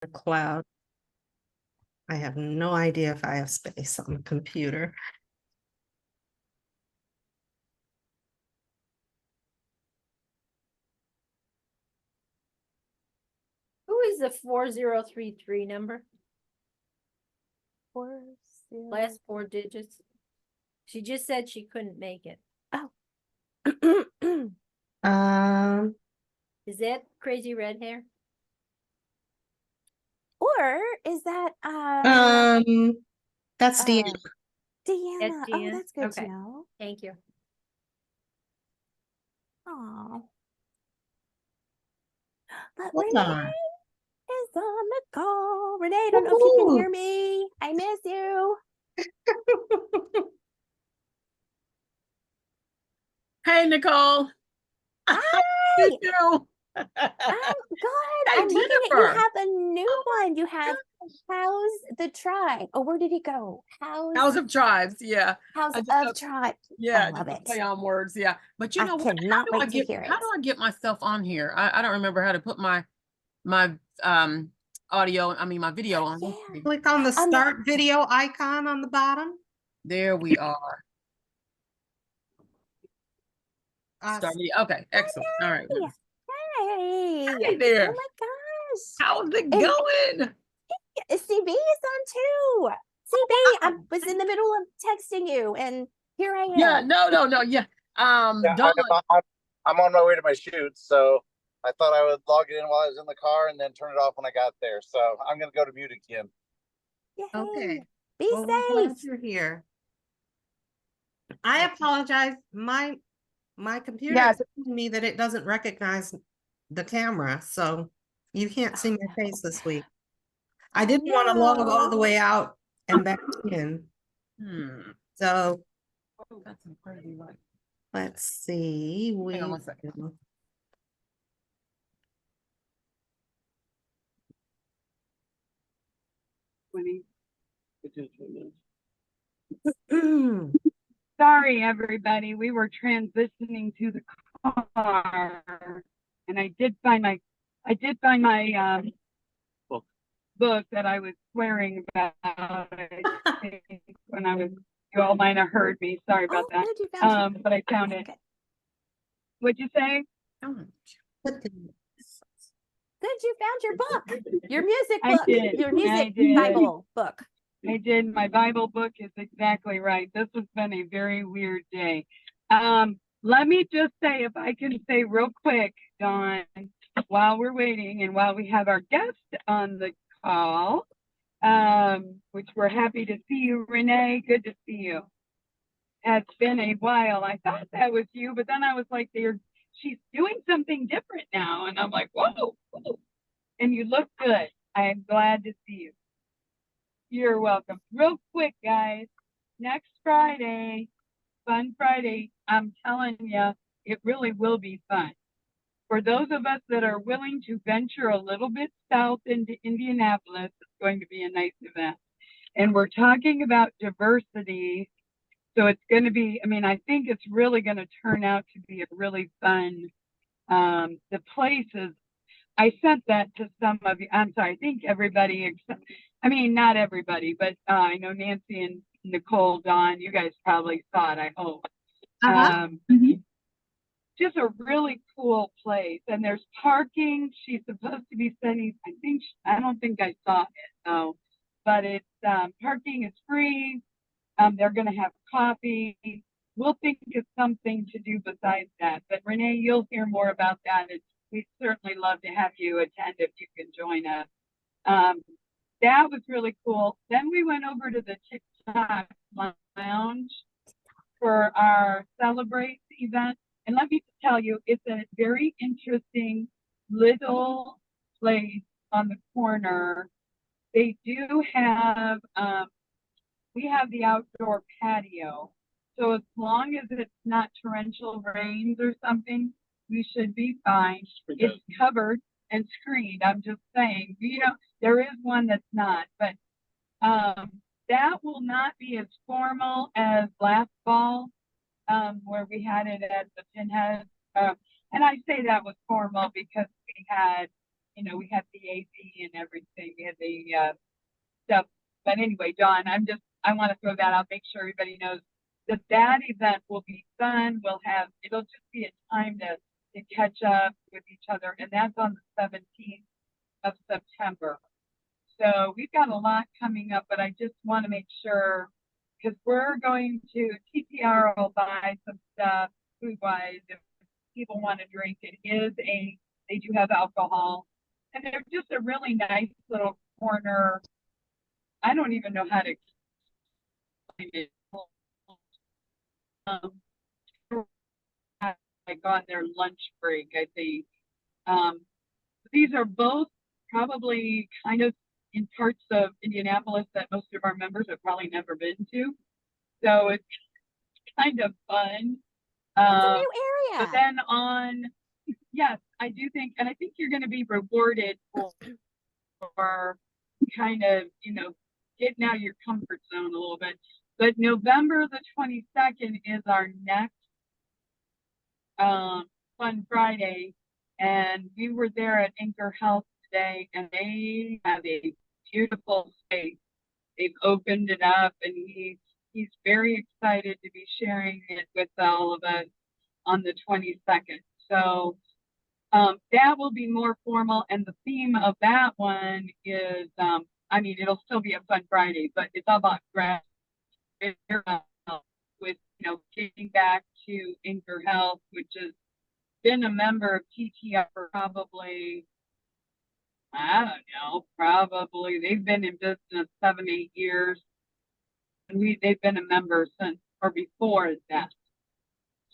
the cloud. I have no idea if I have space on the computer. Who is the 4033 number? 40. Last 4 digits. She just said she couldn't make it. Um, Is that crazy red hair? Or is that that's Deanna. Deanna? That's Oh, Deanna? that's good Okay. to know. Thank you. Oh, but Hold Renee on. is on the call. Renee, I don't know if you can hear me. I miss you. Hey, Nicole. Hi. Did you? I'm good. Hey, I'm looking at you Jennifer. have a new one. You have House the Tribe. Oh, where did it go? House of Tribes. Yeah. House I just of Tribes. Yeah. I love Just it. to play on words. Yeah. But you I know what? cannot wait to hear it. How do I get myself on here? I don't remember how to put my audio. I mean my video on. Yeah. Click on the start video icon on the bottom. There we are. Started. Okay. Excellent. All right. Hey. Hey there. Oh my gosh. How's it going? CB is on too. CB, I was in the middle of texting you, and here I am. Yeah. No. Yeah. Dawn. I'm on my way to my shoot, so I thought I would log it in while I was in the car and then turn it off when I got there. So I'm going to go to mute again. Yay. Okay. Be Well, we're glad safe. you're here. I apologize. My computer is telling me that it doesn't recognize the camera, so you can't see my face this week. I didn't want to log all the way out and back in. So That's incredibly right. let's see. Hang on one second. Sorry, everybody. We were transitioning to the car, and I did find my book that I was swearing about when I was. You all might have heard me. Sorry about that. Good, you found it. But I found it. Good. What'd you say? Good, you found your book. Your music I book. did. Your music I did. Bible book. I did. My Bible book is exactly right. This has been a very weird day. Let me just say, if I can say real quick, Dawn, while we're waiting and while we have our guest on the call, which we're happy to see you, Renee. Good to see you. It's been a while. I thought that was you, but then I was like, she's doing something different now. And I'm like, whoa. And you look good. I'm glad to see you. You're welcome. Real quick, guys. Next Friday, Fun Friday, I'm telling you, it really will be fun. For those of us that are willing to venture a little bit south into Indianapolis, it's going to be a nice event. And we're talking about diversity. So it's going to be, I think it's really going to turn out to be a really fun, the places. I sent that to some of you. I'm sorry, I think everybody, except, not everybody, but I know Nancy and Nicole, Dawn, you guys probably saw it, I hope. Just a really cool place. And there's parking. She's supposed to be sending, I don't think I saw it though, but it's, parking is free. They're going to have coffee. We'll think of something to do besides that. But Renee, you'll hear more about that. We'd certainly love to have you attend if you can join us. That was really cool. Then we went over to the TikTok Lounge for our Celebrate event. And let me tell you, it's a very interesting little place on the corner. They do have, we have the outdoor patio. So as long as it's not torrential rains or something, we should be fine. It's covered and screened. I'm just saying, there is one that's not, but that will not be as formal as last fall, where we had it at the Pinhead. And I say that was formal because we had you know, we had the AV and everything, we had the stuff. But anyway, Dawn, I want to throw that out, make sure everybody knows that that event will be fun. It'll just be a time to catch up with each other, and that's on the 17th of September. So we've got a lot coming up, but I just want to make sure, because we're going to, TTR will buy some stuff food-wise if people want to drink. They do have alcohol, and they're just a really nice little corner. I don't even know how to explain it. Like on their lunch break, I think. These are both probably kind of in parts of Indianapolis that most of our members have probably never been to. So it's kind of fun. It's a new But area. then yes, I do think, and I think you're going to be rewarded for kind of, you know, getting out of your comfort zone a little bit. But November the 22nd is our next Fun Friday, and we were there at Anchor Health today, and they have a beautiful space. They've opened it up, and he's very excited to be sharing it with all of us on the 22nd. So that will be more formal, and the theme of that one is, I mean, it'll still be a Fun Friday, but it's all about grass with, you know, getting back to Anchor Health, which has been a member of TTR for probably, I don't know, probably they've been in business 7-8 years, and they've been a member since or before that.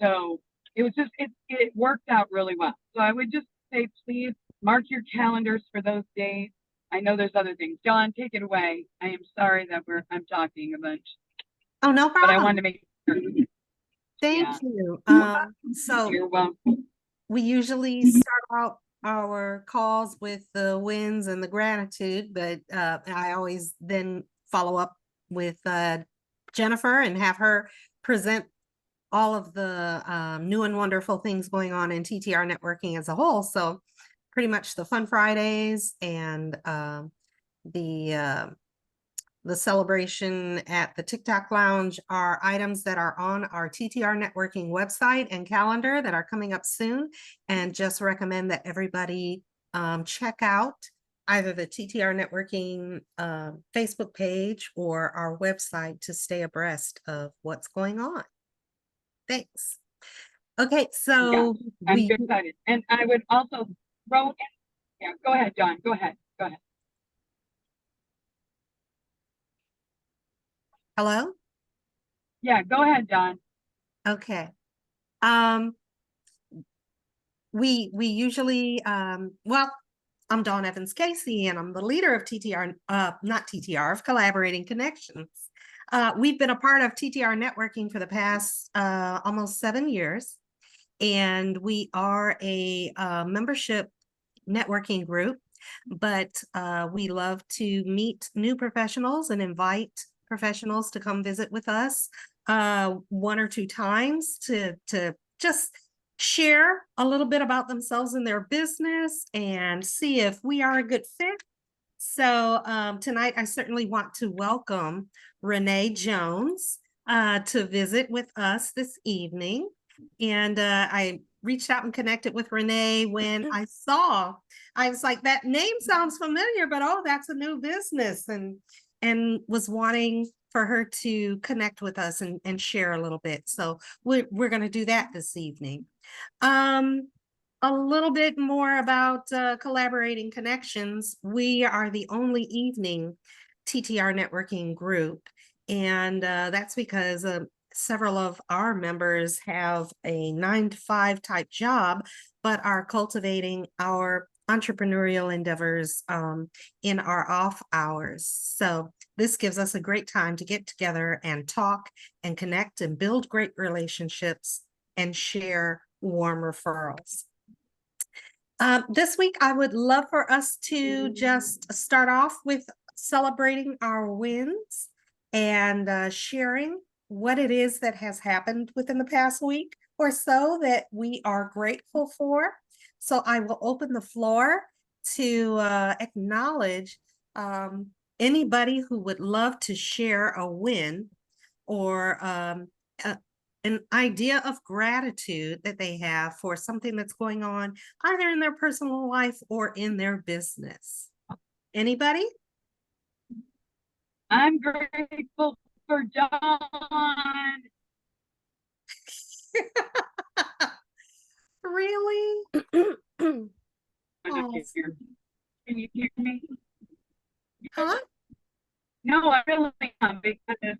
So it was just it worked out really well. So I would just say, please mark your calendars for those days. I know there's other things. John, take it away. I am sorry that I'm talking a bunch. Oh, no But I problem. wanted to make sure. Thank Yeah. you. So You're welcome. we usually start out our calls with the wins and the gratitude, but I always then follow up with Jennifer and have her present all of the new and wonderful things going on in TTR networking as a whole. So pretty much the Fun Fridays and the celebration at the TikTok Lounge are items that are on our TTR networking website and calendar that are coming up soon. And just recommend that everybody check out either the TTR networking Facebook page or our website to stay abreast of what's going on. Thanks. Okay, so I'm excited. And I would also throw in, yeah, go ahead, John. Go ahead. Hello? Yeah, go ahead, John. Okay. We usually well, I'm Dawn Evans Casey, and I'm the leader of TTR, not TTR, of Collaborating Connections. We've been a part of TTR networking for the past almost 7 years, and we are a membership networking group, but we love to meet new professionals and invite professionals to come visit with us 1 or 2 times to just share a little bit about themselves and their business and see if we are a good fit. So tonight I certainly want to welcome Renee Jones to visit with us this evening. And I reached out and connected with Renee when I was like, that name sounds familiar, but oh, that's a new business, and was wanting for her to connect with us and share a little bit. So we're going to do that this evening. A little bit more about Collaborating Connections. We are the only evening TTR networking group, and that's because several of our members have a 9-to-5 type job, but are cultivating our entrepreneurial endeavors in our off hours. So this gives us a great time to get together and talk and connect and build great relationships and share warm referrals. This week, I would love for us to just start off with celebrating our wins and sharing what it is that has happened within the past week or so that we are grateful for. So I will open the floor to acknowledge anybody who would love to share a win or an idea of gratitude that they have for something that's going on either in their personal life or in their business. Anybody? I'm grateful for Dawn. Really? Can Oh. you hear me? Huh? No, I really am, because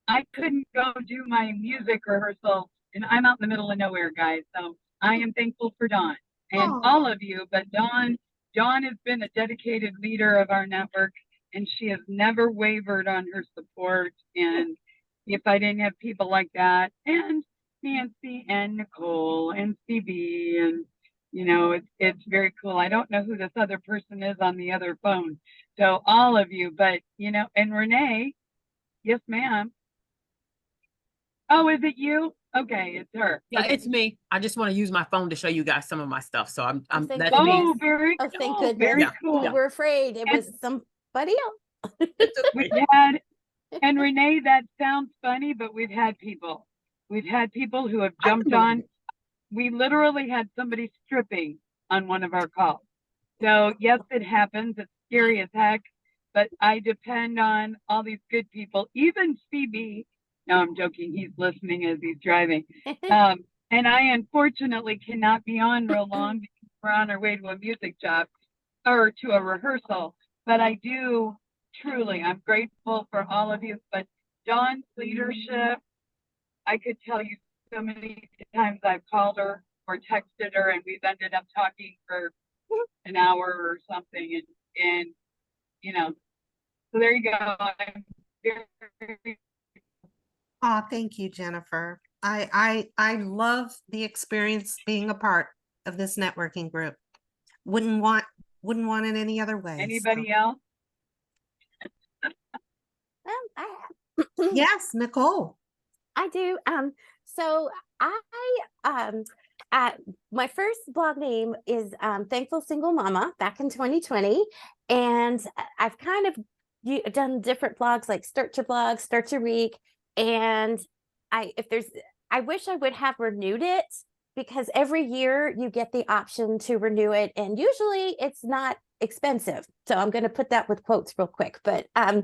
I couldn't go do my music rehearsal, and I'm out in the middle of nowhere, guys. So I am thankful for Dawn and Oh. all of you. But Dawn has been a dedicated leader of our network, and she has never wavered on her support. And if I didn't have people like that, and Nancy and Nicole and CB, and it's very cool. I don't know who this other person is on the other phone. So all of you, but and Renee, yes, ma'am. Oh, is it you? Okay, it's her. Yeah, Okay. it's me. I just want to use my phone to show you guys some of my stuff. So I'm thank that's goodness. me. Oh, very Oh, cool. thank goodness. Very Yeah. cool. We were afraid it And- was somebody else. We've had, and Renee, that sounds funny, but we've had people who have jumped on. We literally had somebody stripping on one of our calls. So yes, it happens. It's scary as heck, but I depend on all these good people, even CB. No, I'm joking. He's listening as he's driving. And I unfortunately cannot be on real long because we're on our way to a music job or to a rehearsal. But I do truly, I'm grateful for all of you. But Dawn's leadership, I could tell you so many times I've called her or texted her, and we've ended up talking for an hour or something. And so there you go. I'm very Oh, thank you, Jennifer. I love the experience being a part of this networking group. Wouldn't want it any other way. Anybody else? Yes, Nicole. I do. So my first blog name is Thankful Single Mama back in 2020, and I've kind of done different blogs like Start Your Blog, Start Your Week, and I wish I would have renewed it, because every year you get the option to renew it, and usually it's not expensive. So I'm going to put that with quotes real quick, but I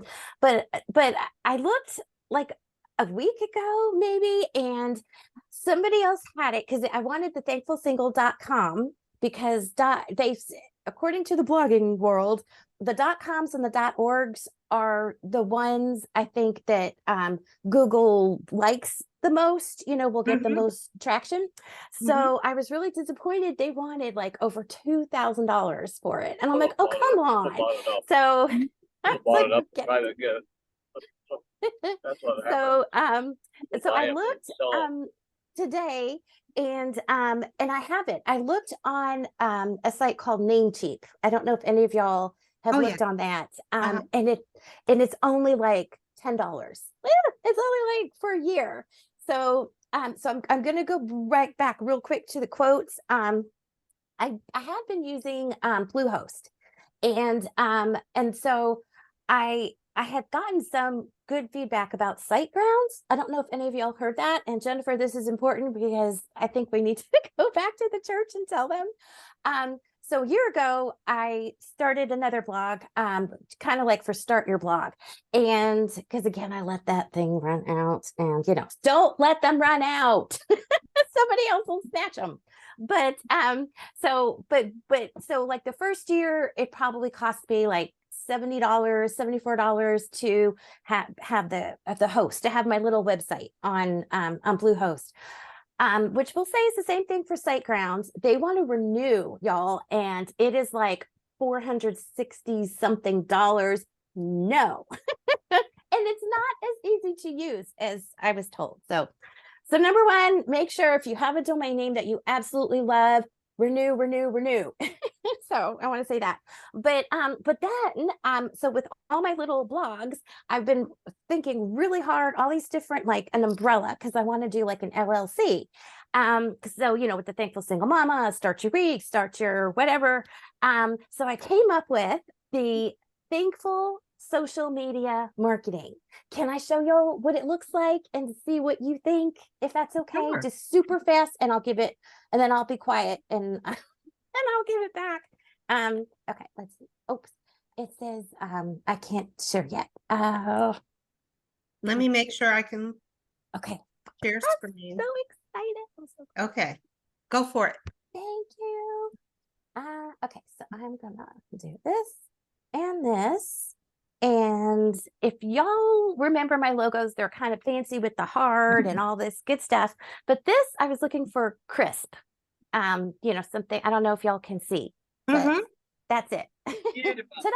looked like a week ago maybe, and somebody else had it because I wanted the thankfulsingle.com, because according to the blogging world, the .coms and the .orgs are the ones I think that Google likes the most, will get the most traction. So I was really disappointed. They wanted like over $2,000 for it. And I'm like, oh, come on. So so I looked today, and I have it. I looked on a site called Namecheap. I don't know if any of y'all have looked on that. And it's only like $10. It's only like for a year. So I'm gonna go right back real quick to the quotes. I have been using Bluehost, and so I had gotten some good feedback about SiteGrounds. I don't know if any of y'all heard that. And Jennifer, this is important because I think we need to go back to the church and tell them. So a year ago, I started another blog, kind of like for Start Your Blog. And because again, I let that thing run out, and don't let them run out. Somebody else will snatch them. But so like the first year, it probably cost me like $70, $74 to have the host, to have my little website on Bluehost. Which we'll say is the same thing for SiteGrounds. They want to renew, y'all, and it is like $460 something. No, and it's not as easy to use as I was told. So number one, make sure if you have a domain name that you absolutely love, renew. So I want to say that, but then, so with all my little blogs, I've been thinking really hard, all these different, like an umbrella, because I want to do like an LLC. So, with the Thankful Single Mama, start your week, start your whatever. So I came up with the Thankful social media marketing. Can I show you what it looks like and see what you think, if that's okay? Sure. Just super fast, and I'll give it, and then I'll be quiet and and I'll give it back. Okay, let's see. Oops. It says I can't share yet. Let me make sure I can Okay. share I'm screen. so excited. I'm so Okay, go for it. Thank you. Okay, so I'm gonna do this and this. And if y'all remember my logos, they're kind of fancy with the heart and all this good stuff. But this, I was looking for crisp. Something, I don't know if y'all can see, but Mhm. that's it. Beautiful. Ta-da!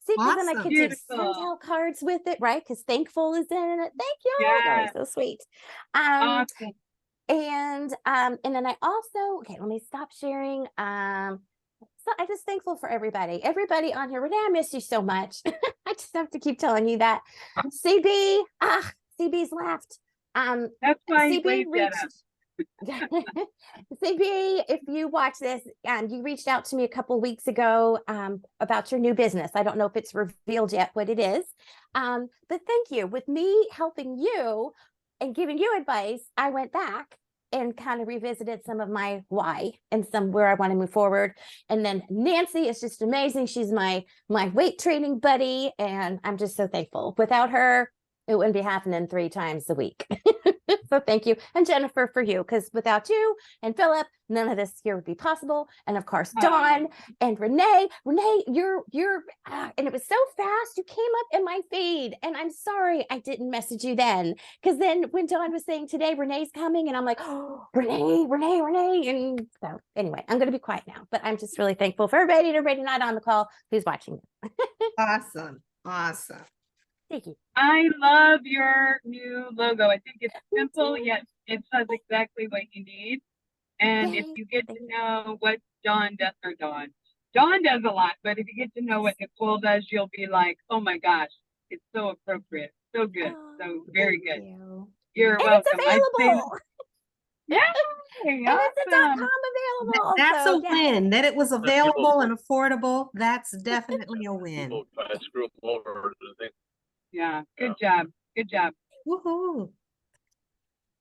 See, because then I Awesome. could do Beautiful. Sandtel cards with it, right? Because Thankful is in it. Thank you. Yes. So sweet. Awesome. And then I also, okay, let me stop sharing. So I'm just thankful for everybody on here. Renee, I miss you so much. I just have to keep telling you that. CB, CB's left. That's why he CB waved at us. CB, if you watch this, you reached out to me a couple weeks ago about your new business. I don't know if it's revealed yet what it is, but thank you. With me helping you and giving you advice, I went back and kind of revisited some of my why and some where I want to move forward. And then Nancy is just amazing. She's my weight training buddy, and I'm just so thankful. Without her, it wouldn't be happening 3 times a week. So thank you. And Jennifer, for you, because without you and Philip, none of this here would be possible. And of course, Dawn and Renee, you're and it was so fast. You came up in my feed, and I'm sorry I didn't message you then. Because then when Dawn was saying today, Renee's coming, and I'm like, oh, Renee. And so anyway, I'm going to be quiet now, but I'm just really thankful for everybody and everybody not on the call who's watching. Awesome. Awesome. Thank you. I love your new logo. I think it's simple, yet it says exactly what you need. And if you get to know what Dawn does, Dawn does a lot, but if you get to know what Nicole does, you'll be like, oh my gosh, it's so appropriate. So good. So very good. You're And welcome. it's available. Yeah. And it's a .com available. That's so, a win. That it was available and affordable. That's definitely a win. People try to screw them over. Yeah. Good job. Good job. Woohoo.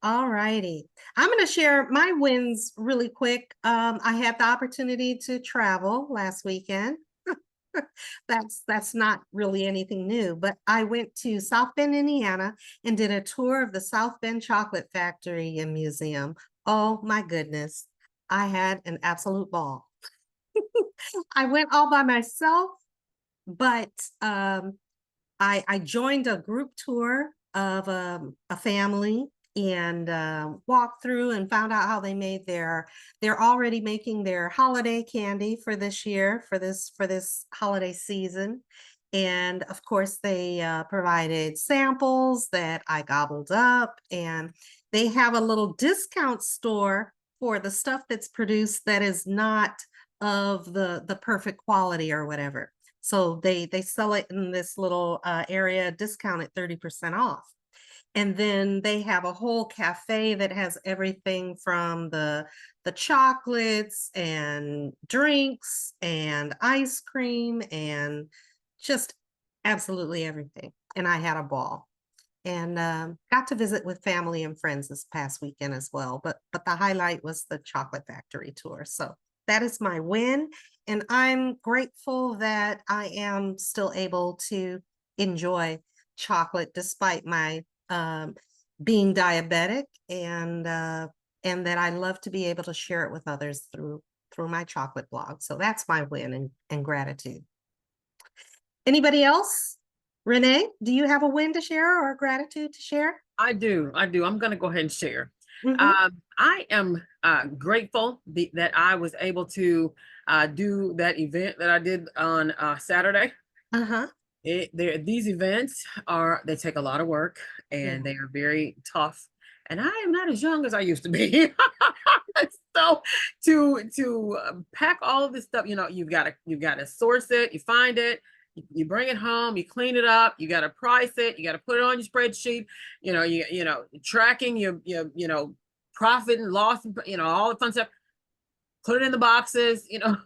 All righty. I'm going to share my wins really quick. I had the opportunity to travel last weekend. That's not really anything new, but I went to South Bend, Indiana, and did a tour of the South Bend Chocolate Factory and Museum. Oh my goodness. I had an absolute ball. I went all by myself, but I joined a group tour of a family and walked through and found out how they made they're already making their holiday candy for this year, for this holiday season. And of course they provided samples that I gobbled up, and they have a little discount store for the stuff that's produced that is not of the perfect quality or whatever. So they sell it in this little area, discounted 30% off. And then they have a whole cafe that has everything from the chocolates and drinks and ice cream and just absolutely everything. And I had a ball, and got to visit with family and friends this past weekend as well. But the highlight was the chocolate factory tour. So that is my win. And I'm grateful that I am still able to enjoy chocolate despite my being diabetic, and that I love to be able to share it with others through my chocolate blog. So that's my win and gratitude. Anybody else? Renee, do you have a win to share or gratitude to share? I do. I'm going to go ahead and share. Mhm. I am grateful that I was able to do that event that I did on Saturday. Uh-huh. These events they take a lot of work, and they are very tough. And I am not as young as I used to be. So to pack all of this stuff, you've got to source it, you find it, you bring it home, you clean it up, you got to price it, you got to put it on your spreadsheet, tracking your profit and loss, and, you know, all the fun stuff. Put it in the boxes, you know,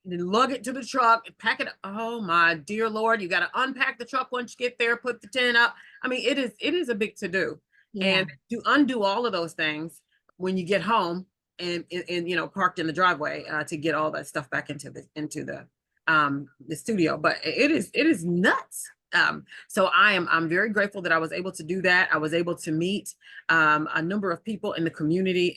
then lug it to the truck and pack it. Oh my dear Lord, you got to unpack the truck once you get there, put the tent up. I mean, it is a big to do. Yeah. And to undo all of those things when you get home and you know, parked in the driveway to get all that stuff back into the studio. But it is nuts. So I'm very grateful that I was able to do that. I was able to meet a number of people in the community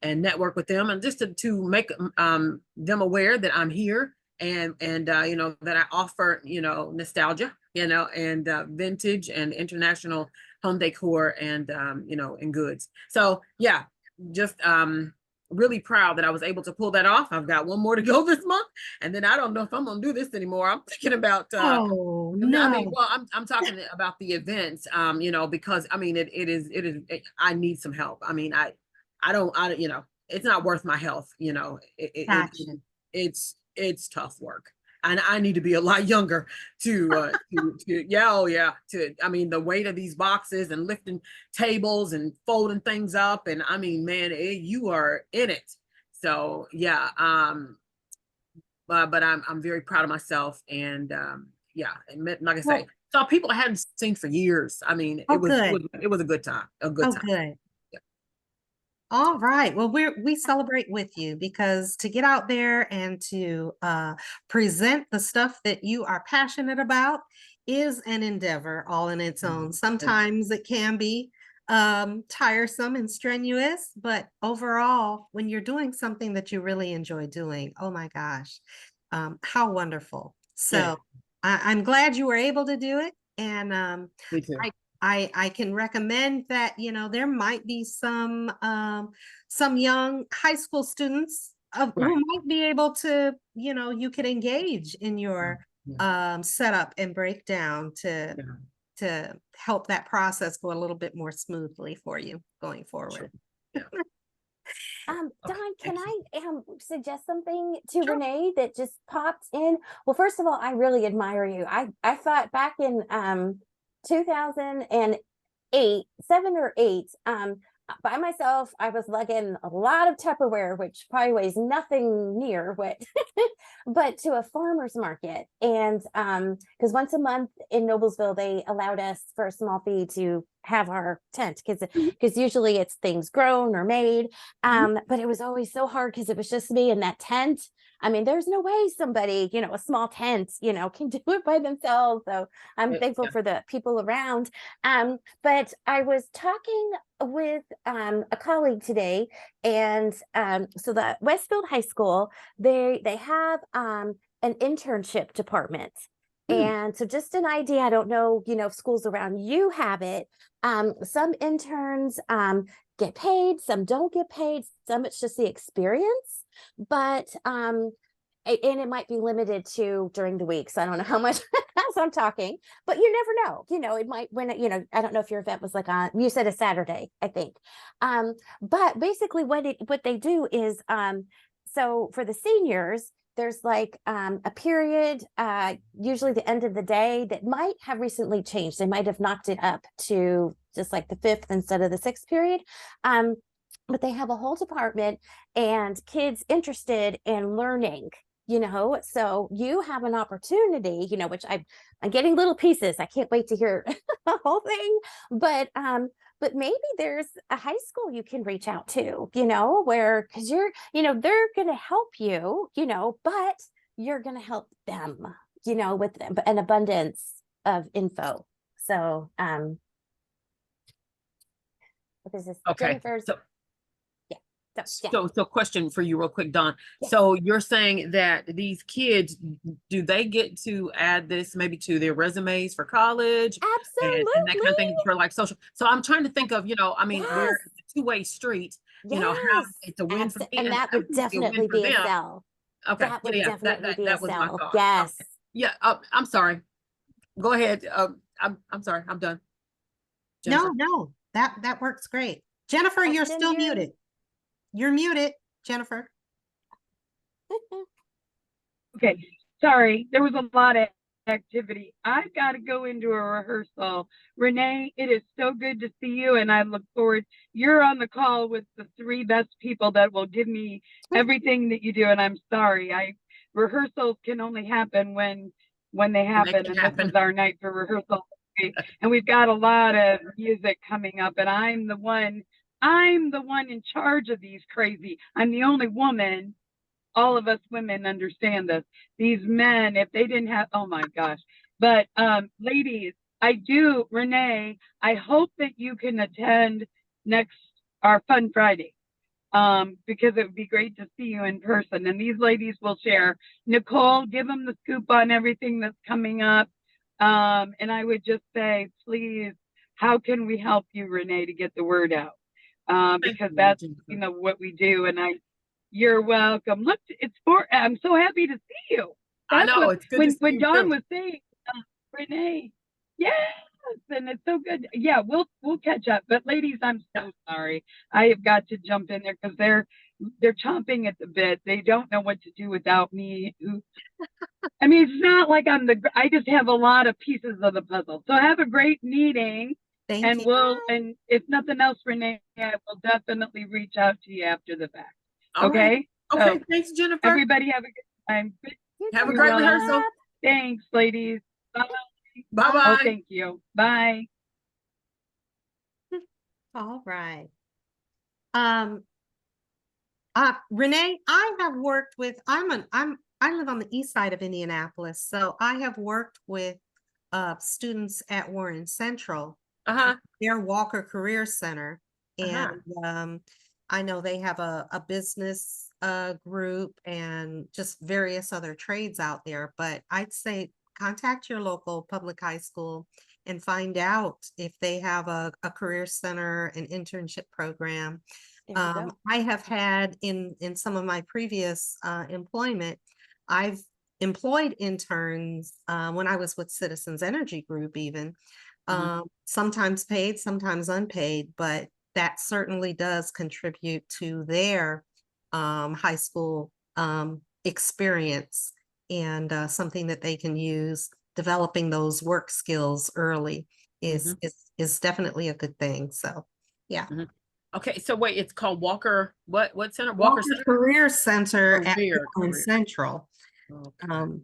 and network with them, and just to make them aware that I'm here and you know, that I offer, you know, nostalgia, you know, and vintage and international home decor and you know, and goods. So yeah, just really proud that I was able to pull that off. I've got one more to go this month, and then I don't know if I'm gonna do this anymore. I'm thinking about Oh no. I mean, well, I'm talking about the events, you know, because I mean, I need some help. I mean, I you know, it's not worth my health, you know. It's tough work, and I need to be a lot younger to yeah, oh yeah, I mean, the weight of these boxes and lifting tables and folding things up, and I mean, man, you are in it. So yeah, but I'm very proud of myself, and yeah, and like I say, saw people I hadn't seen for years. I mean, it was a good time, Good. All right. Well, we celebrate with you, because to get out there and to present the stuff that you are passionate about is an endeavor all in its own. Sometimes it can be tiresome and strenuous, but overall, when you're doing something that you really enjoy doing, oh my gosh, how wonderful. So I'm glad you were able to do it. And me too. I can recommend that, you know, there might be some young high school students who might be able to, you know, you could engage in your setup and breakdown to help that process go a little bit more smoothly for you going forward. Sure. Dawn, can I suggest something to Renee that just popped in? Well, first of all, I really admire you. I thought back in 2008, 7 or 8, by myself, I was lugging a lot of Tupperware, which probably weighs nothing near what, but to a farmer's market. And because once a month in Noblesville, they allowed us for a small fee to have our tent, because usually it's things grown or made. But it was always so hard because it was just me in that tent. I mean, there's no way somebody, you know, a small tent, you know, can do it by themselves. So I'm thankful for the people around. But I was talking with a colleague today, and so the Westfield High School, they have an internship department. And so just an idea, I don't know, you know, if schools around you have it. Some interns get paid, some don't get paid, some it's just the experience. But and it might be limited to during the week, so I don't know how much as I'm talking, but you never know, you know, it might, when you know, I don't know if your event was like on, you said a Saturday, I think, but basically what they do is so for the seniors, there's like a period, usually the end of the day, that might have recently changed. They might have knocked it up to just like the 5th instead of the 6th period. But they have a whole department and kids interested in learning, you know, so you have an opportunity, you know, which I'm getting little pieces. I can't wait to hear the whole thing, but maybe there's a high school you can reach out to, you know, where, because you're, you know, they're going to help you, you know, but you're going to help them, you know, with an abundance of info. So, what is this? Okay. Jennifer's. So question for you real quick, Dawn. Yeah. So you're saying that these kids, do they get to add this maybe to their resumes for college? Absolutely. And that kind of thing for like social. So I'm trying to think of, you know, I mean, we're a two-way street, you know, how it's a win for me. And that would definitely be a sell. Okay. That would definitely be a was my sell. thought. Yes. Okay. Yeah. I'm sorry. Go ahead. I'm sorry. I'm done. Jennifer. No, that works great. Jennifer, you're still muted. You're muted, Jennifer. Okay, sorry. There was a lot activity. I've got to go into a rehearsal. Renee, it is so good to see you, and I look forward. You're on the call with the 3 best people that will give me everything that you do, and I'm sorry. Rehearsals can only happen when they happen, and this is our night for rehearsal. And we've got a lot of music coming up, and I'm the one in charge of these crazy. I'm the only woman. All of us women understand this. These men, if they didn't have, oh my gosh. But ladies, Renee, I hope that you can attend our Fun Friday. Because it would be great to see you in person. And these ladies will share. Nicole, give them the scoop on everything that's coming up. And I would just say, please, how can we help you, Renee, to get the word out? Because that's, what we do. And you're welcome. Look, I'm so happy to see you. That's I know, it's good to see when you Dawn too. was saying, Renee, yes, and it's so good. Yeah, we'll catch up. But ladies, I'm so sorry. I have got to jump in there because they're chomping at the bit. They don't know what to do without me. I mean, it's not like I just have a lot of pieces of the puzzle. So have a great meeting. Thank you. And if nothing else, Renee, I will definitely reach out to you after the fact. All Okay. right. Okay. Thanks, Jennifer. Everybody have a good time. Have a great rehearsal. Thanks, ladies. Bye. Bye-bye. Oh, thank you. Bye. All right. Renee, I have worked with, I live on the east side of Indianapolis, so I have worked with students at Warren Central, their Walker Career Center, and I know they have a business group and just various other trades out there, but I'd say contact your local public high school and find out if they have a career center, an internship program. I have had in some of my previous employment, I've employed interns when I was with Citizens Energy Group even, sometimes paid, sometimes unpaid, but that certainly does contribute to their high school experience and something that they can use. Developing those work skills early is definitely a good thing. So, yeah. Okay, so wait, it's called Walker, what center? Walker Center? Career Center at Warren Central. Okay.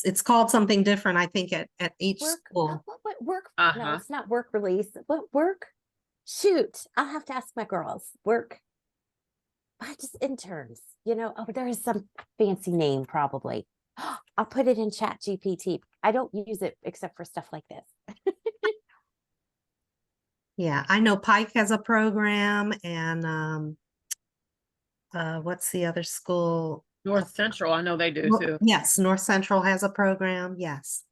It's called something different, I think, at each school. What work? No, it's not work release. What work? Shoot, I'll have to ask my girls. Work. I just interns, oh, there is some fancy name probably. I'll put it in Chat GPT. I don't use it except for stuff like this. Yeah, I know Pike has a program, and what's the other school? North Central, I know they do too. Yes, North Central has a program. Yes.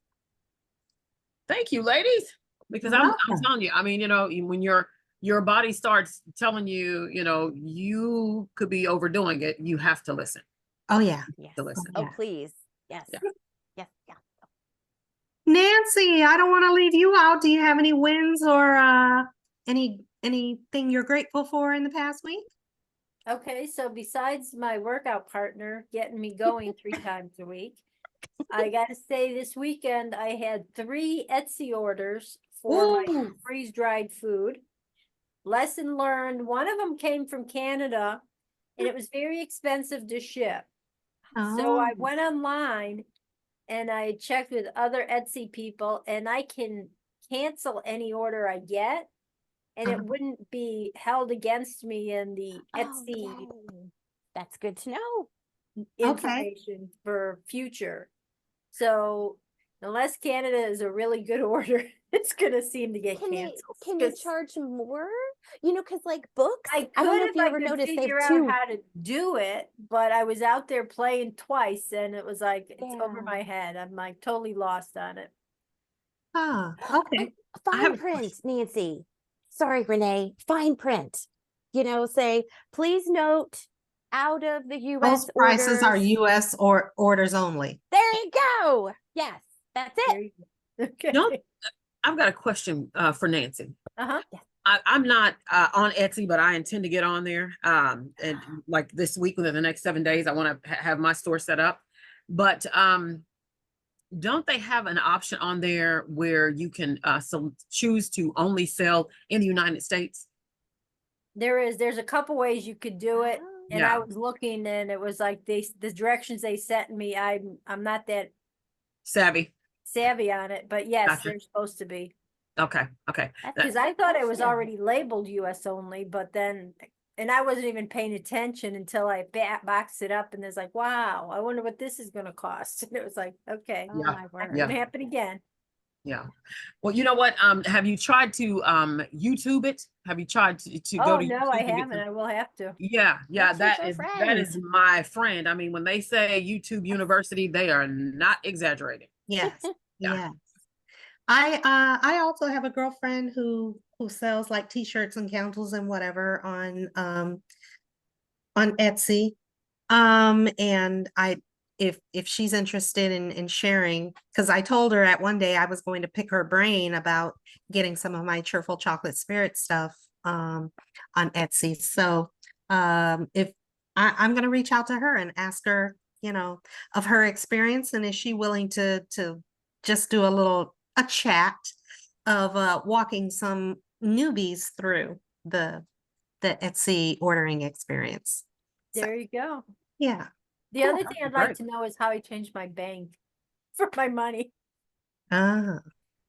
Thank you, ladies. Because I'm telling you, I mean, when your body starts telling you, you could be overdoing it, you have to listen. Oh yeah. Yes. To listen. Oh, please. Yes. Yeah. Yes. Yeah. Nancy, I don't want to leave you out. Do you have any wins or anything you're grateful for in the past week? Okay, so besides my workout partner getting me going 3 times a week, I gotta say this weekend I had 3 Etsy orders for my freeze-dried food. Lesson learned, one of them came from Canada and it was very expensive to ship. So I went online and I checked with other Etsy people and I can cancel any order I get and it wouldn't be held against me in the Etsy. That's good to know. Information for future. So unless Canada is a really good order, it's gonna seem to get canceled. Can you charge more? Because like books, I don't know could if you ever noticed they figure out how to do it, but I was out there playing twice and it was like it's over my head. I'm like totally lost on it. Okay. Fine print, Nancy. Sorry, Renee. Fine print. Say, please note out of the US Those prices are US orders only. There you go. Yes, that's it. Okay. I've got a question for Nancy. Yes. I'm not on Etsy, but I intend to get on there. And like this week, within the next 7 days, I want to have my store set up. But don't they have an option on there where you can choose to only sell in the United States? There's a couple ways you could do it. And I Yeah. was looking and it was like the directions they sent me, I'm not that Savvy. on it, but yes, Gotcha. they're supposed to be. Okay. Okay. Because I thought it was Yeah. already labeled US only, but then, and I wasn't even paying attention until I boxed it up and there's like, wow, I wonder what this is gonna cost. And it was like, okay, Oh Yeah. my word. it won't happen again. Yeah. Well, you know what? Have you tried to YouTube it? Have you tried to go Oh, to no, YouTube I and get haven't. some- I will have to. Yeah, What's that your is friend? my friend. I mean, when they say YouTube University, they are not exaggerating. Yes, Yeah. yes. I also have a girlfriend who sells like t-shirts and candles and whatever on Etsy. And if she's interested in sharing, because I told her at one day I was going to pick her brain about getting some of my Cheerful Chocolate Spirit stuff on Etsy. So if I'm gonna reach out to her and ask her, of her experience, and is she willing to just do a chat of walking some newbies through the Etsy ordering experience. So, There you go. yeah. The other thing I'd like Great. to know is how I changed my bank for my money. Ah,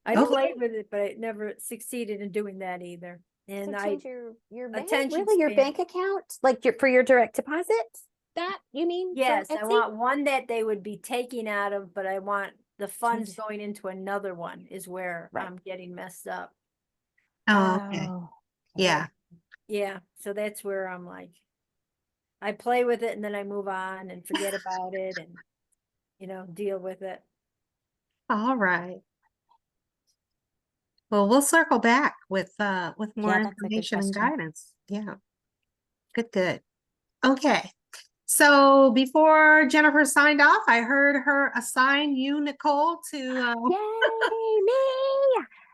I Okay. played with it, but I never succeeded in doing that either. And To I, change your bank, attention really your span. bank account, like for your direct deposits? That you mean? from yes, I Etsy? want one that they would be taking out of, but I want the funds Change- going into another one is where Right. I'm getting messed up. Oh, okay. Oh, Yeah. Yeah, so that's where I'm like, I play with it and then I move on and forget about it and, deal with it. All right. Well, we'll circle back with more Yeah, that's a good information and question. guidance. Yeah. Good. Okay. So before Jennifer signed off, I heard her assign you, Nicole, to Yay,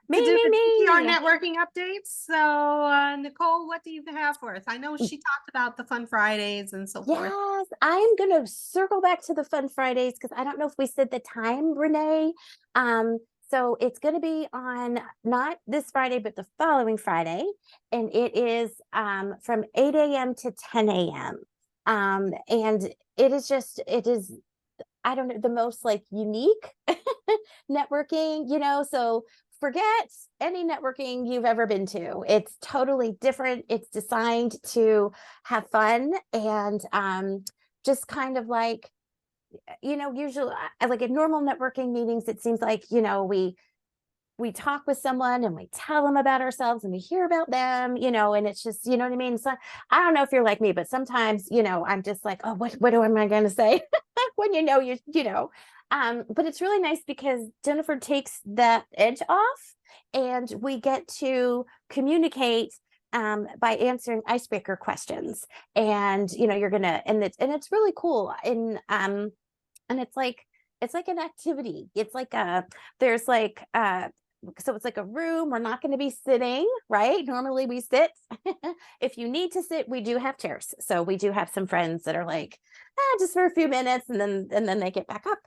me, to do the TPR me. networking updates. So Nicole, what do you have for us? I know she talked about the Fun Fridays and so forth. Yes, I'm gonna circle back to the Fun Fridays because I don't know if we said the time, Renee. So it's gonna be on not this Friday, but the following Friday, and it is from 8 a.m. to 10 a.m. And it is I don't know, the most like unique networking, so forget any networking you've ever been to. It's totally different. It's designed to have fun and just kind of like, usually like at normal networking meetings, it seems like, we talk with someone and we tell them about ourselves and we hear about them, and it's just, you know what I mean? So I don't know if you're like me, but sometimes, I'm just like, oh, what am I going to say? When but it's really nice because Jennifer takes that edge off and we get to communicate by answering icebreaker questions. And, you're going to, and it's really cool. And it's like an activity. It's like there's like, so it's like a room. We're not going to be sitting, right? Normally we sit. If you need to sit, we do have chairs. So we do have some friends that are like, just for a few minutes and then they get back up.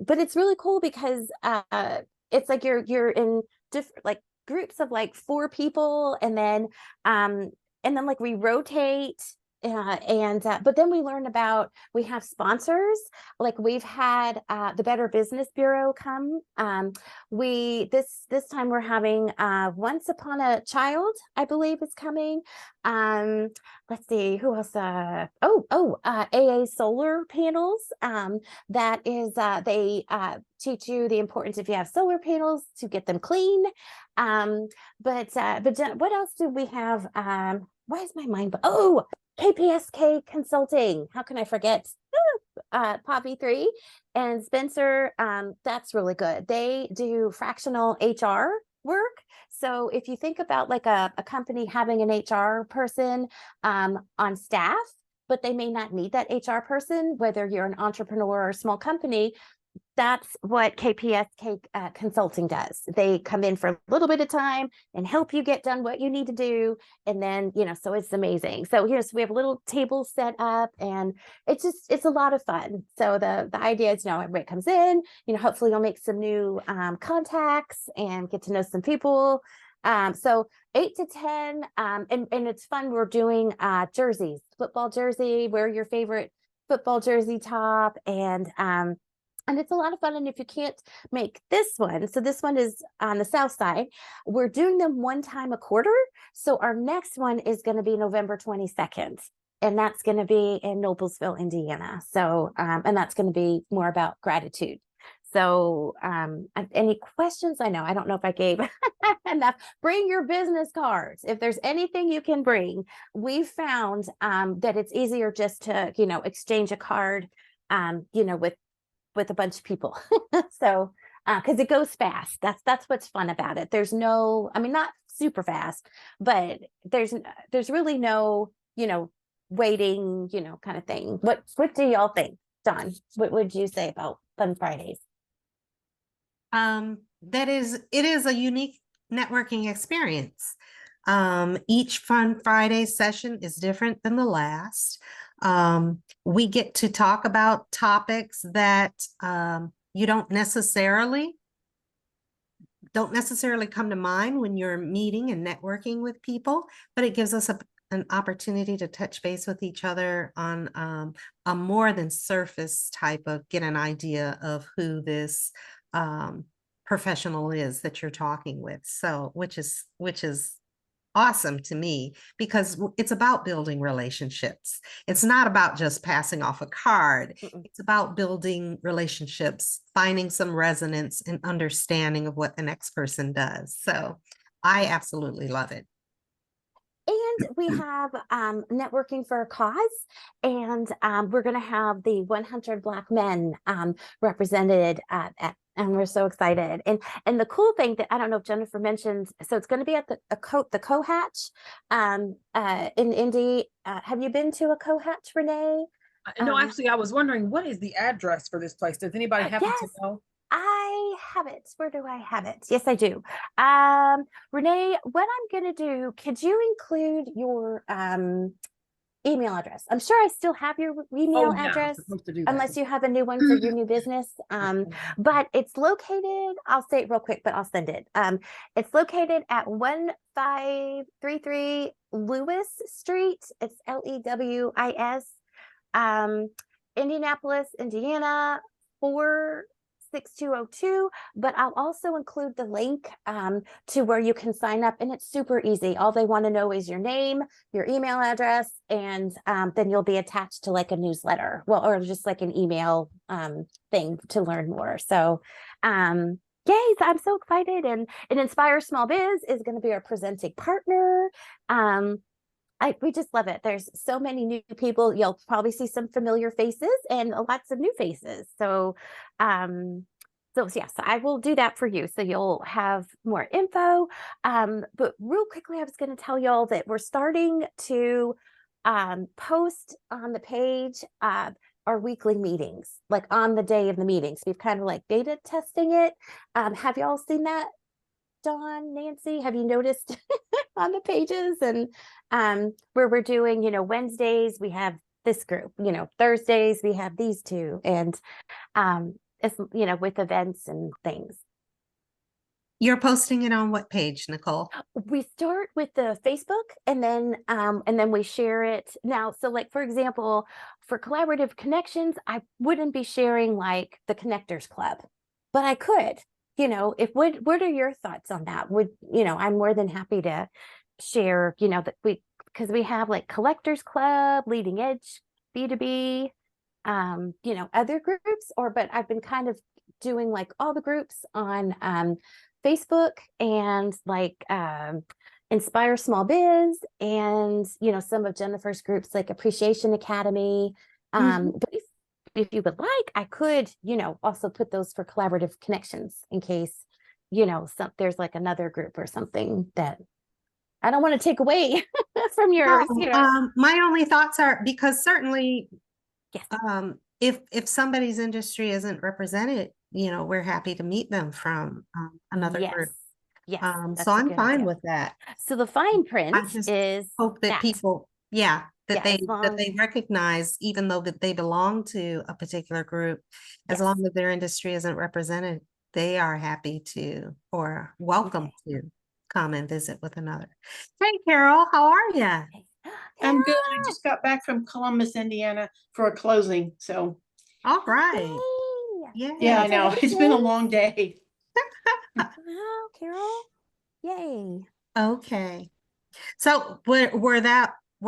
But it's really cool because it's like you're in different like groups of like 4 people and then like we rotate. But then we learn about, we have sponsors, like we've had the Better Business Bureau come. This time we're having Once Upon a Child, I believe is coming. Let's see who else. AA solar panels. That is they teach you the importance, if you have solar panels, to get them clean. But what else do we have? Why is my mind? KPSK Consulting. How can I forget? Poppy 3 and Spencer. That's really good. They do fractional HR work. So if you think about like a company having an HR person on staff, but they may not need that HR person, whether you're an entrepreneur or a small company, that's what KPSK Consulting does. They come in for a little bit of time and help you get done what you need to do. And then, so it's amazing. So so we have a little table set up, and it's a lot of fun. So the idea is, everybody comes in, hopefully you'll make some new contacts and get to know some people. So 8 to 10, and it's fun. We're doing jerseys, football jersey, wear your favorite football jersey top, and it's a lot of fun. And if you can't make this one, so this one is on the south side, we're doing them one time a quarter. So our next one is going to be November 22nd, and that's going to be in Noblesville, Indiana. So, and that's going to be more about gratitude. So, any questions? I don't know if I gave enough. Bring your business cards. If there's anything you can bring, we've found that it's easier just to, exchange a card, with a bunch of people. So, because it goes fast. That's what's fun about it. There's no, not super fast, but there's really no, waiting, kind of thing. What do y'all think, Dawn? What would you say about Fun Fridays? It is a unique networking experience. Each Fun Friday session is different than the last. We get to talk about topics that you don't necessarily come to mind when you're meeting and networking with people, but it gives us an opportunity to touch base with each other on a more than surface type of get an idea of who this professional is that you're talking with. So which is awesome to me, because it's about building relationships. It's not about just passing off a card. It's about building relationships, finding some resonance and understanding of what the next person does. So I absolutely love it. And we have networking for a cause, and we're going to have the 100 Black men represented and we're so excited. And the cool thing that I don't know if Jennifer mentioned, so it's going to be at the Cohatch in Indy. Have you been to a Cohatch, Renee? No, actually, I was wondering, what is the address for this place? Does anybody happen to know? I have it. Where do I have it? Yes, I do. Renee, what I'm going to do, could you include your email address? I'm sure I still have your email address, unless you have a new one for your new business. But it's located, I'll say it real quick, but I'll send it. It's located at 1533 Lewis Street. It's Lewis, Indianapolis, Indiana, 46202, but I'll also include the link to where you can sign up, and it's super easy. All they want to know is your name, your email address, and then you'll be attached to like a newsletter, or just like an email thing to learn more. So yay, I'm so excited. And Inspire Small Biz is going to be our presenting partner. We just love it. There's so many new people. You'll probably see some familiar faces and lots of new faces. So yes, I will do that for you. So you'll have more info. But real quickly, I was going to tell y'all that we're starting to post on the page our weekly meetings, like on the day of the meetings. We've kind of like beta testing it. Have y'all seen that? Dawn, Nancy, have you noticed on the pages? And where we're doing, Wednesdays we have this group, Thursdays we have these two, and it's, with events and things. You're posting it on what page, Nicole? We start with the Facebook, and then we share it now. So like, for example, for Collaborative Connections, I wouldn't be sharing like the Connectors Club, but I could. What are your thoughts on that? I'm more than happy to share, that because we have like Collectors Club, Leading Edge, B2B, other groups, but I've been kind of doing like all the groups on Facebook, and like Inspire Small Biz, and some of Jennifer's groups like Appreciation Academy. But if you would like, I could, also put those for Collaborative Connections in case, there's like another group or something that I don't want to take away from yours. My only thoughts are, because certainly, yes, if somebody's industry isn't represented, we're happy to meet them from another group. Yes, So that's a I'm good fine idea. with that. So the fine print I just is hope that that. people, that Yeah, they as long- recognize, even though that they belong to a particular group, as Yes. long as their industry isn't represented, they are happy to or welcome to come and visit with another. Hey, Carol, how are you? I'm good. I just got back from Columbus, Indiana for a closing. So, All right. Yay. yeah, I know. It's been a long day. Wow, Carol. Yay. Okay. So were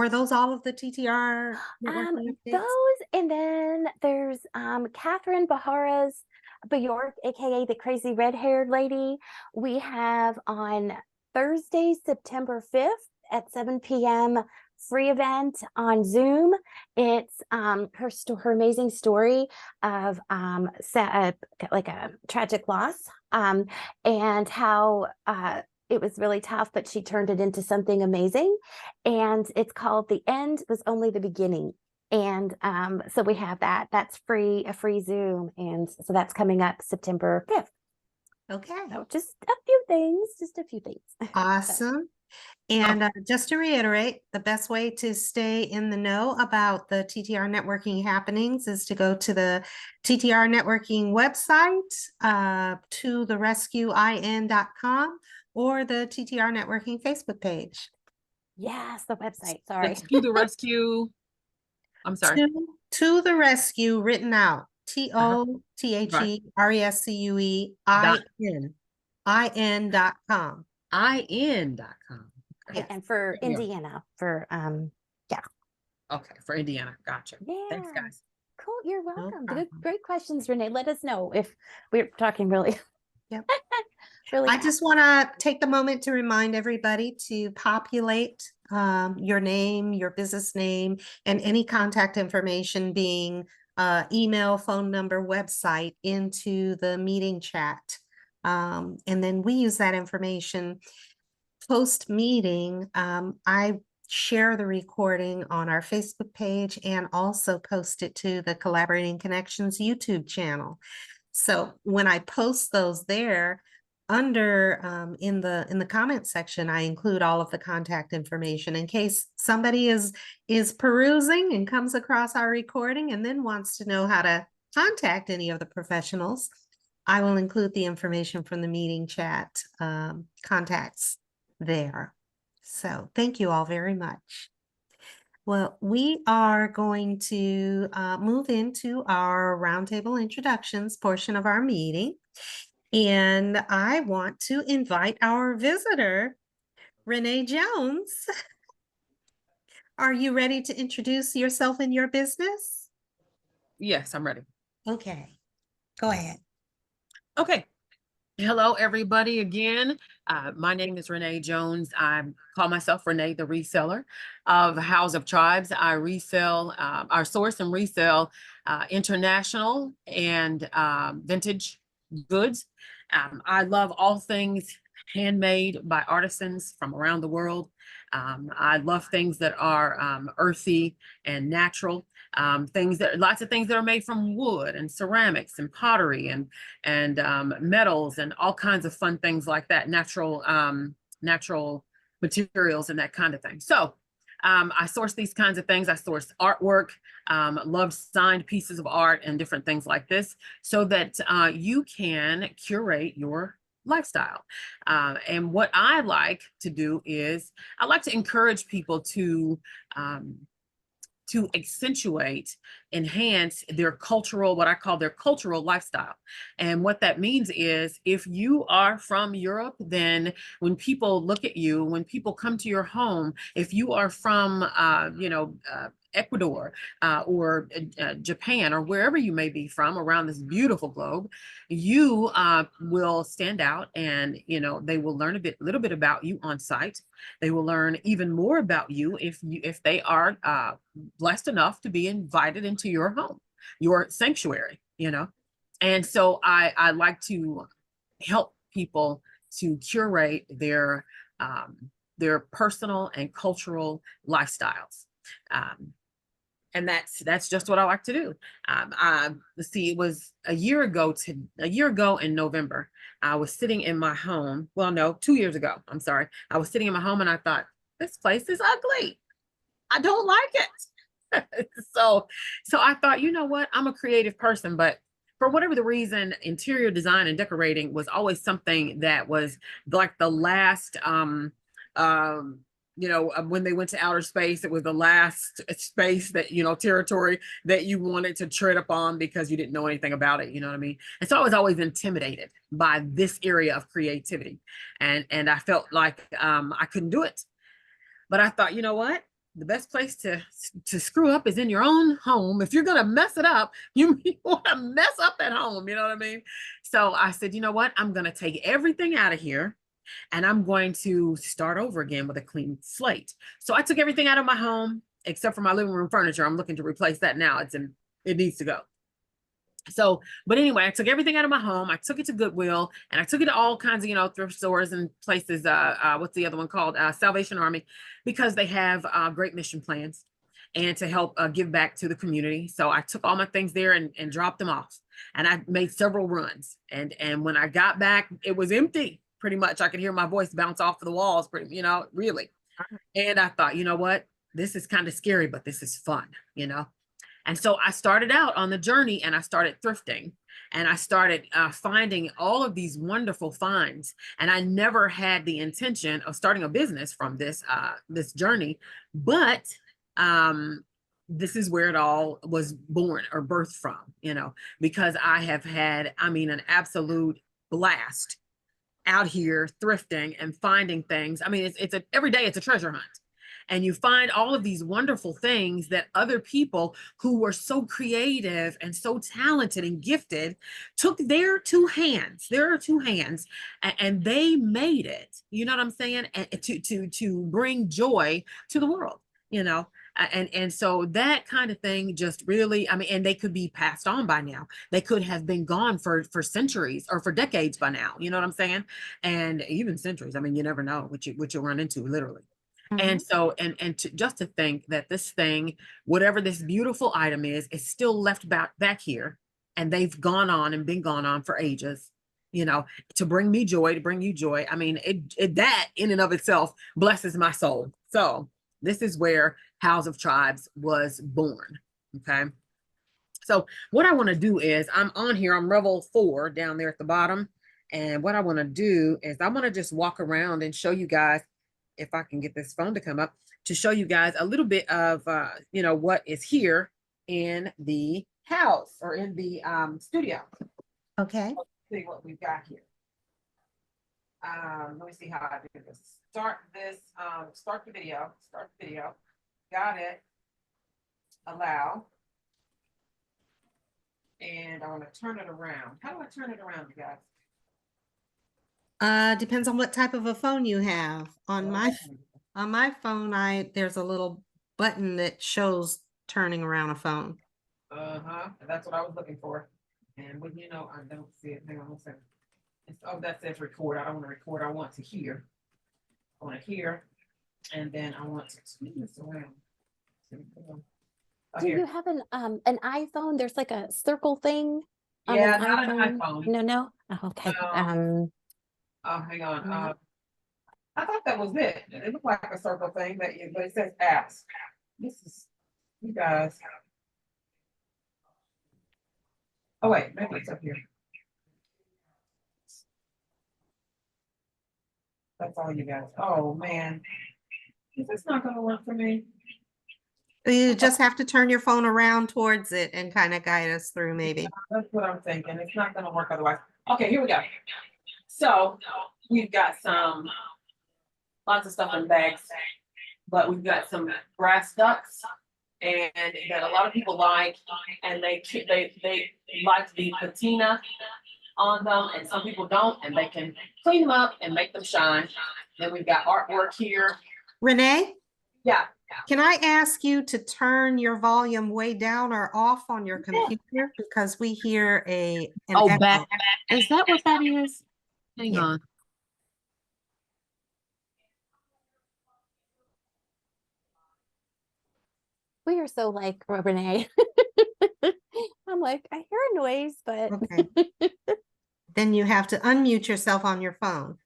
those all of the TTR networking updates? Those, and then there's Catherine Bahara's Bjork, aka the crazy red-haired lady. We have on Thursday, September 5th at 7 p.m. free event on Zoom. It's her amazing story of like a tragic loss, and how it was really tough, but she turned it into something amazing. And it's called The End Was Only the Beginning. And so we have that. That's free, a free Zoom. And so that's coming up September 5th. Okay. So just a few things, Awesome. And just to reiterate, the best way to stay in the know about the TTR networking happenings is to go to the TTR networking website, to the rescuein.com, or the TTR networking Facebook page. Yes, the website. Sorry. To the rescue. I'm sorry. To the rescue, written out. TOTHERESCUEIN. IN.com. IN.com. Okay. And for Indiana, for Okay, for Indiana. Gotcha. Yeah. Thanks, guys. Cool. You're welcome. problem. Great questions, Renee. Let us know if we're talking really. Yep. Really I fast. just want to take the moment to remind everybody to populate your name, your business name, and any contact information, being email, phone number, website, into the meeting chat. And then we use that information post meeting. I share the recording on our Facebook page and also post it to the Collaborating Connections YouTube channel. So when I post those there, under in the comment section, I include all of the contact information in case somebody is perusing and comes across our recording and then wants to know how to contact any of the professionals. I will include the information from the meeting chat contacts there. So thank you all very much. Well, we are going to move into our roundtable introductions portion of our meeting. And I want to invite our visitor, Renee Jones. Are you ready to introduce yourself and your business? Yes, I'm ready. Okay, go ahead. Okay. Hello, everybody. Again, my name is Renee Jones. I call myself Renee, the reseller of House of Tribes. I resell, our source and resell international and vintage goods. I love all things handmade by artisans from around the world. I love things that are earthy and natural. Lots of things that are made from wood and ceramics and pottery and metals and all kinds of fun things like that, natural materials and that kind of thing. So I source these kinds of things. I source artwork, love signed pieces of art and different things like this, so that you can curate your lifestyle. And what I like to do is I like to encourage people to accentuate, enhance their cultural, what I call their cultural lifestyle. And what that means is, if you are from Europe, then when people look at you, when people come to your home, if you are from, Ecuador or Japan, or wherever you may be from around this beautiful globe, you will stand out, and they will learn a little bit about you on site. They will learn even more about you if they are blessed enough to be invited into your home, your sanctuary. And so I like to help people to curate their personal and cultural lifestyles. And that's just what I like to do. Let's see, it was a year ago in November. I was sitting in my home. Well, no, 2 years ago. I'm sorry. I was sitting in my home and I thought, this place is ugly. I don't like it. So I thought, you know what? I'm a creative person, but for whatever the reason, interior design and decorating was always something that was like the last, when they went to outer space, it was the last space that, territory that you wanted to tread upon because you didn't know anything about it. You know what I mean? And so I was always intimidated by this area of creativity. And I felt like I couldn't do it. But I thought, you know what? The best place to screw up is in your own home. If you're going to mess it up, you want to mess up at home. You know what I mean? So I said, you know what? I'm going to take everything out of here and I'm going to start over again with a clean slate. So I took everything out of my home except for my living room furniture. I'm looking to replace that now. It needs to go. So, but anyway, I took everything out of my home. I took it to Goodwill and I took it to all kinds of, thrift stores and places. What's the other one called? Salvation Army, because they have great mission plans and to help give back to the community. So I took all my things there and dropped them off, and I made several runs. And when I got back, it was empty. Pretty much, I could hear my voice bounce off of the walls. Really. And I thought, you know what? This is kind of scary, but this is fun. And so I started out on the journey and I started thrifting and I started finding all of these wonderful finds. And I never had the intention of starting a business from this journey, but this is where it all was born or birthed from, because I have had, an absolute blast out here thrifting and finding things. Every day it's a treasure hunt. And you find all of these wonderful things that other people who were so creative and so talented and gifted took their two hands, and they made it, you know what I'm saying? And to bring joy to the world, and so that kind of thing just really, and they could be passed on by now. They could have been gone for centuries or for decades by now, you know what I'm saying? And even centuries. You never know what you'll run into, literally. And so, just to think that this thing, whatever this beautiful item is still left back here, and they've gone on and been gone on for ages, to bring me joy, to bring you joy. That in and of itself blesses my soul. So this is where House of Tribes was born. Okay. So what I want to do is I'm on here, I'm level 4 down there at the bottom. And what I want to do is I want to just walk around and show you guys, if I can get this phone to come up, to show you guys a little bit of, what is here in the house or in the studio. Okay. Let's see what we've got here. Let me see how I do this. Start the video. Got it. Allow. And I want to turn it around. How do I turn it around, you guys? Depends on what type of a phone you have. On my phone, there's a little button that shows turning around a phone. That's what I was looking for. And when I don't see it. Hang on 1 second. That says record. I don't want to record. I want to hear. I want to hear, and then I want to spin this around. Do you have an iPhone? There's like a circle thing. Yeah, not an iPhone. No. Oh, okay. Hang on. I thought that was it. It looked like a circle thing, but it says apps. This is, you guys. Oh wait, maybe it's up here. That's all you guys. Oh man, is this not going to work for me? You just have to turn your phone around towards it and kind of guide us through, maybe. That's what I'm thinking. It's not going to work otherwise. Okay, here we go. So we've got lots of stuff in bags, but we've got some brass ducks and that a lot of people like, and they like the patina on them, and some people don't, and they can clean them up and make them shine. Then we've got artwork here. Renee? Yeah. Can I ask you to turn your volume way down or off on your computer, because we hear an back. Is that what that is? Hang on. We are so like Renee. I'm like, I hear a noise, but Okay. Then you have to unmute yourself on your phone.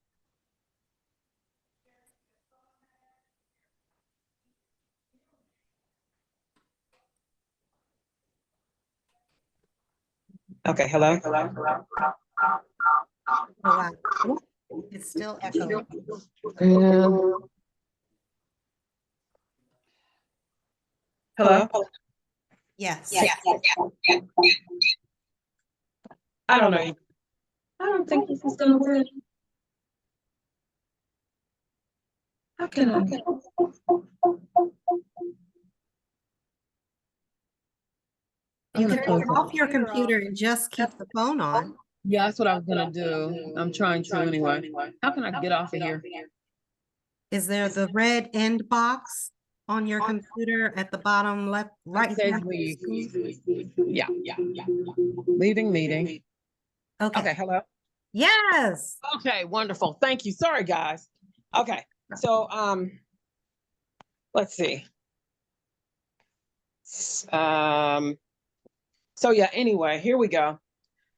Okay, hello. Oh, wow. It's still echoing. Hello. Yes. I don't know. I don't think this is gonna work. How can I? You can turn off your computer and just keep the phone on. Yeah, that's what I was gonna do. I'm trying to anyway. How can I get off of here? Is there the red end box on your computer at the bottom left, right? It says leave. Yeah. Leaving meeting. Okay, hello. Yes. Okay, wonderful. Thank you. Sorry, guys. Okay, so let's see. So yeah, anyway, here we go.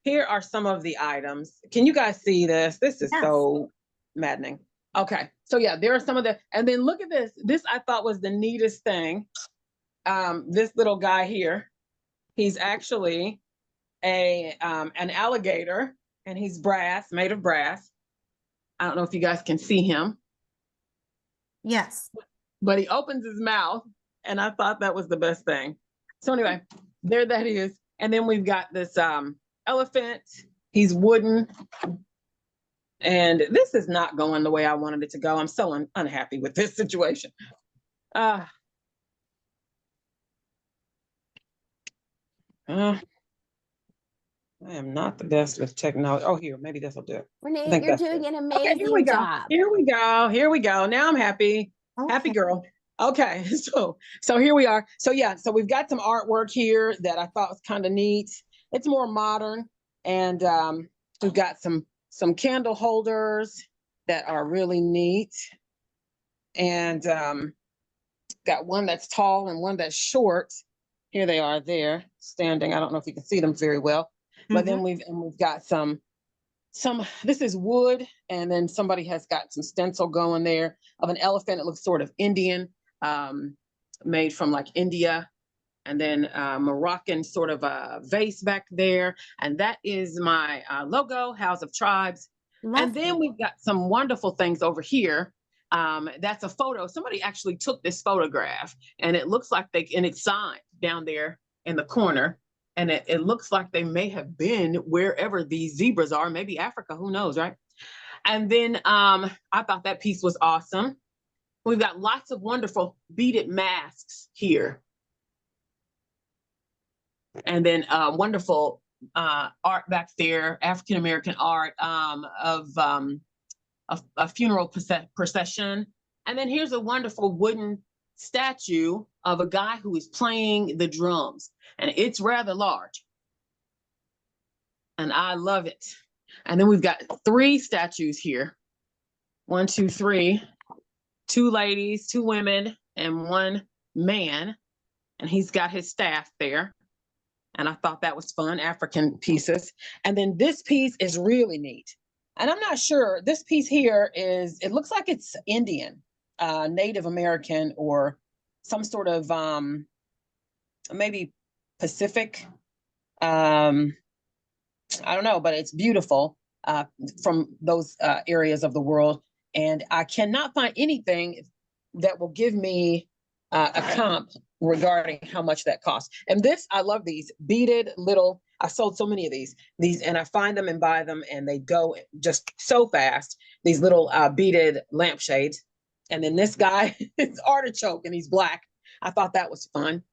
Here are some of the items. Can you guys see this? This is so maddening. Okay, so yeah, there are some of the, and then look at this. This I thought was the neatest thing. This little guy here, he's actually an alligator, and he's brass, made of brass. I don't know if you guys can see him. Yes. But he opens his mouth, and I thought that was the best thing. So anyway, there that is. And then we've got this elephant. He's wooden. And this is not going the way I wanted it to go. I'm so unhappy with this situation. I am not the best with technology. Oh, here, maybe this will do it. Renee, you're doing an amazing job. Here we go. Here we go. Now I'm happy. Okay. Happy girl. Okay, so here we are. So yeah, so we've got some artwork here that I thought was kind of neat. It's more modern, and we've got some candle holders that are really neat, and got one that's tall and one that's short. Here they are there, standing. I don't know if you can see them very well, but then we've got some, this is wood, and then somebody has got some stencil going there of an elephant. It looks sort of Indian, made from like India, and then Moroccan sort of a vase back there. And that is my logo, House of Tribes. And then we've got some wonderful things over here. That's a photo. Somebody actually took this photograph, and it looks like and it's signed down there in the corner. And it looks like they may have been wherever these zebras are, maybe Africa, who knows, right? And then I thought that piece was awesome. We've got lots of wonderful beaded masks here. And then wonderful art back there, African-American art of a funeral procession. And then here's a wonderful wooden statue of a guy who is playing the drums. And it's rather large. And I love it. And then we've got 3 statues here. 1, 2, 3. 2 ladies, 2 women, and 1 man. And he's got his staff there. And I thought that was fun, African pieces. And then this piece is really neat. And I'm not sure, this piece here it looks like it's Indian, Native American, or some sort of maybe Pacific. I don't know, but it's beautiful from those areas of the world. And I cannot find anything that will give me a comp regarding how much that costs. And this, I love these beaded little, I sold so many of these, and I find them and buy them, and they go just so fast. These little beaded lampshades. And then this guy is artichoke, and he's black. I thought that was fun.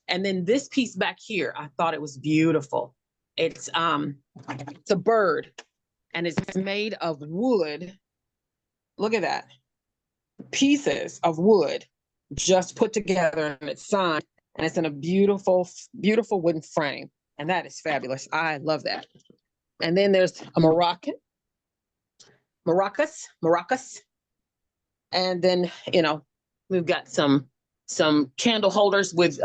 And then this piece back here, I thought it was beautiful. It's a bird, and it's made of wood. Look at that. Pieces of wood just put together, and it's signed, and it's in a beautiful, beautiful wooden frame. And that is fabulous. I love that. And then there's a maracas. And then, we've got some some candle holders with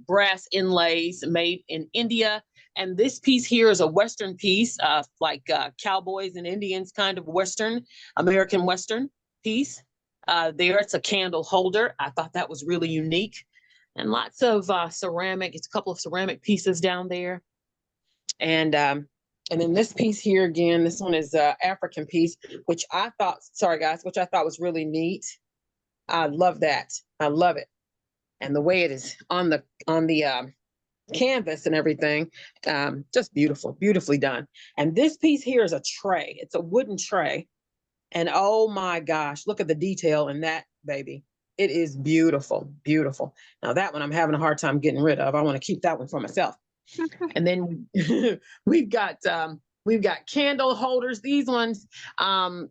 brass inlays made in India. And this piece here is a Western piece, like cowboys and Indians kind of Western, American Western piece. There, it's a candle holder. I thought that was really unique. And lots of ceramic. It's a couple of ceramic pieces down there. And then this piece here again, this one is African piece, which I thought, sorry guys, which I thought was really neat. I love that. I love it. And the way it is on the canvas and everything, just beautiful, beautifully done. And this piece here is a tray. It's a wooden tray. And oh my gosh, look at the detail in that baby. It is beautiful, beautiful. Now that one I'm having a hard time getting rid of. I want to keep that one for myself. And then we've got candle holders. These ones,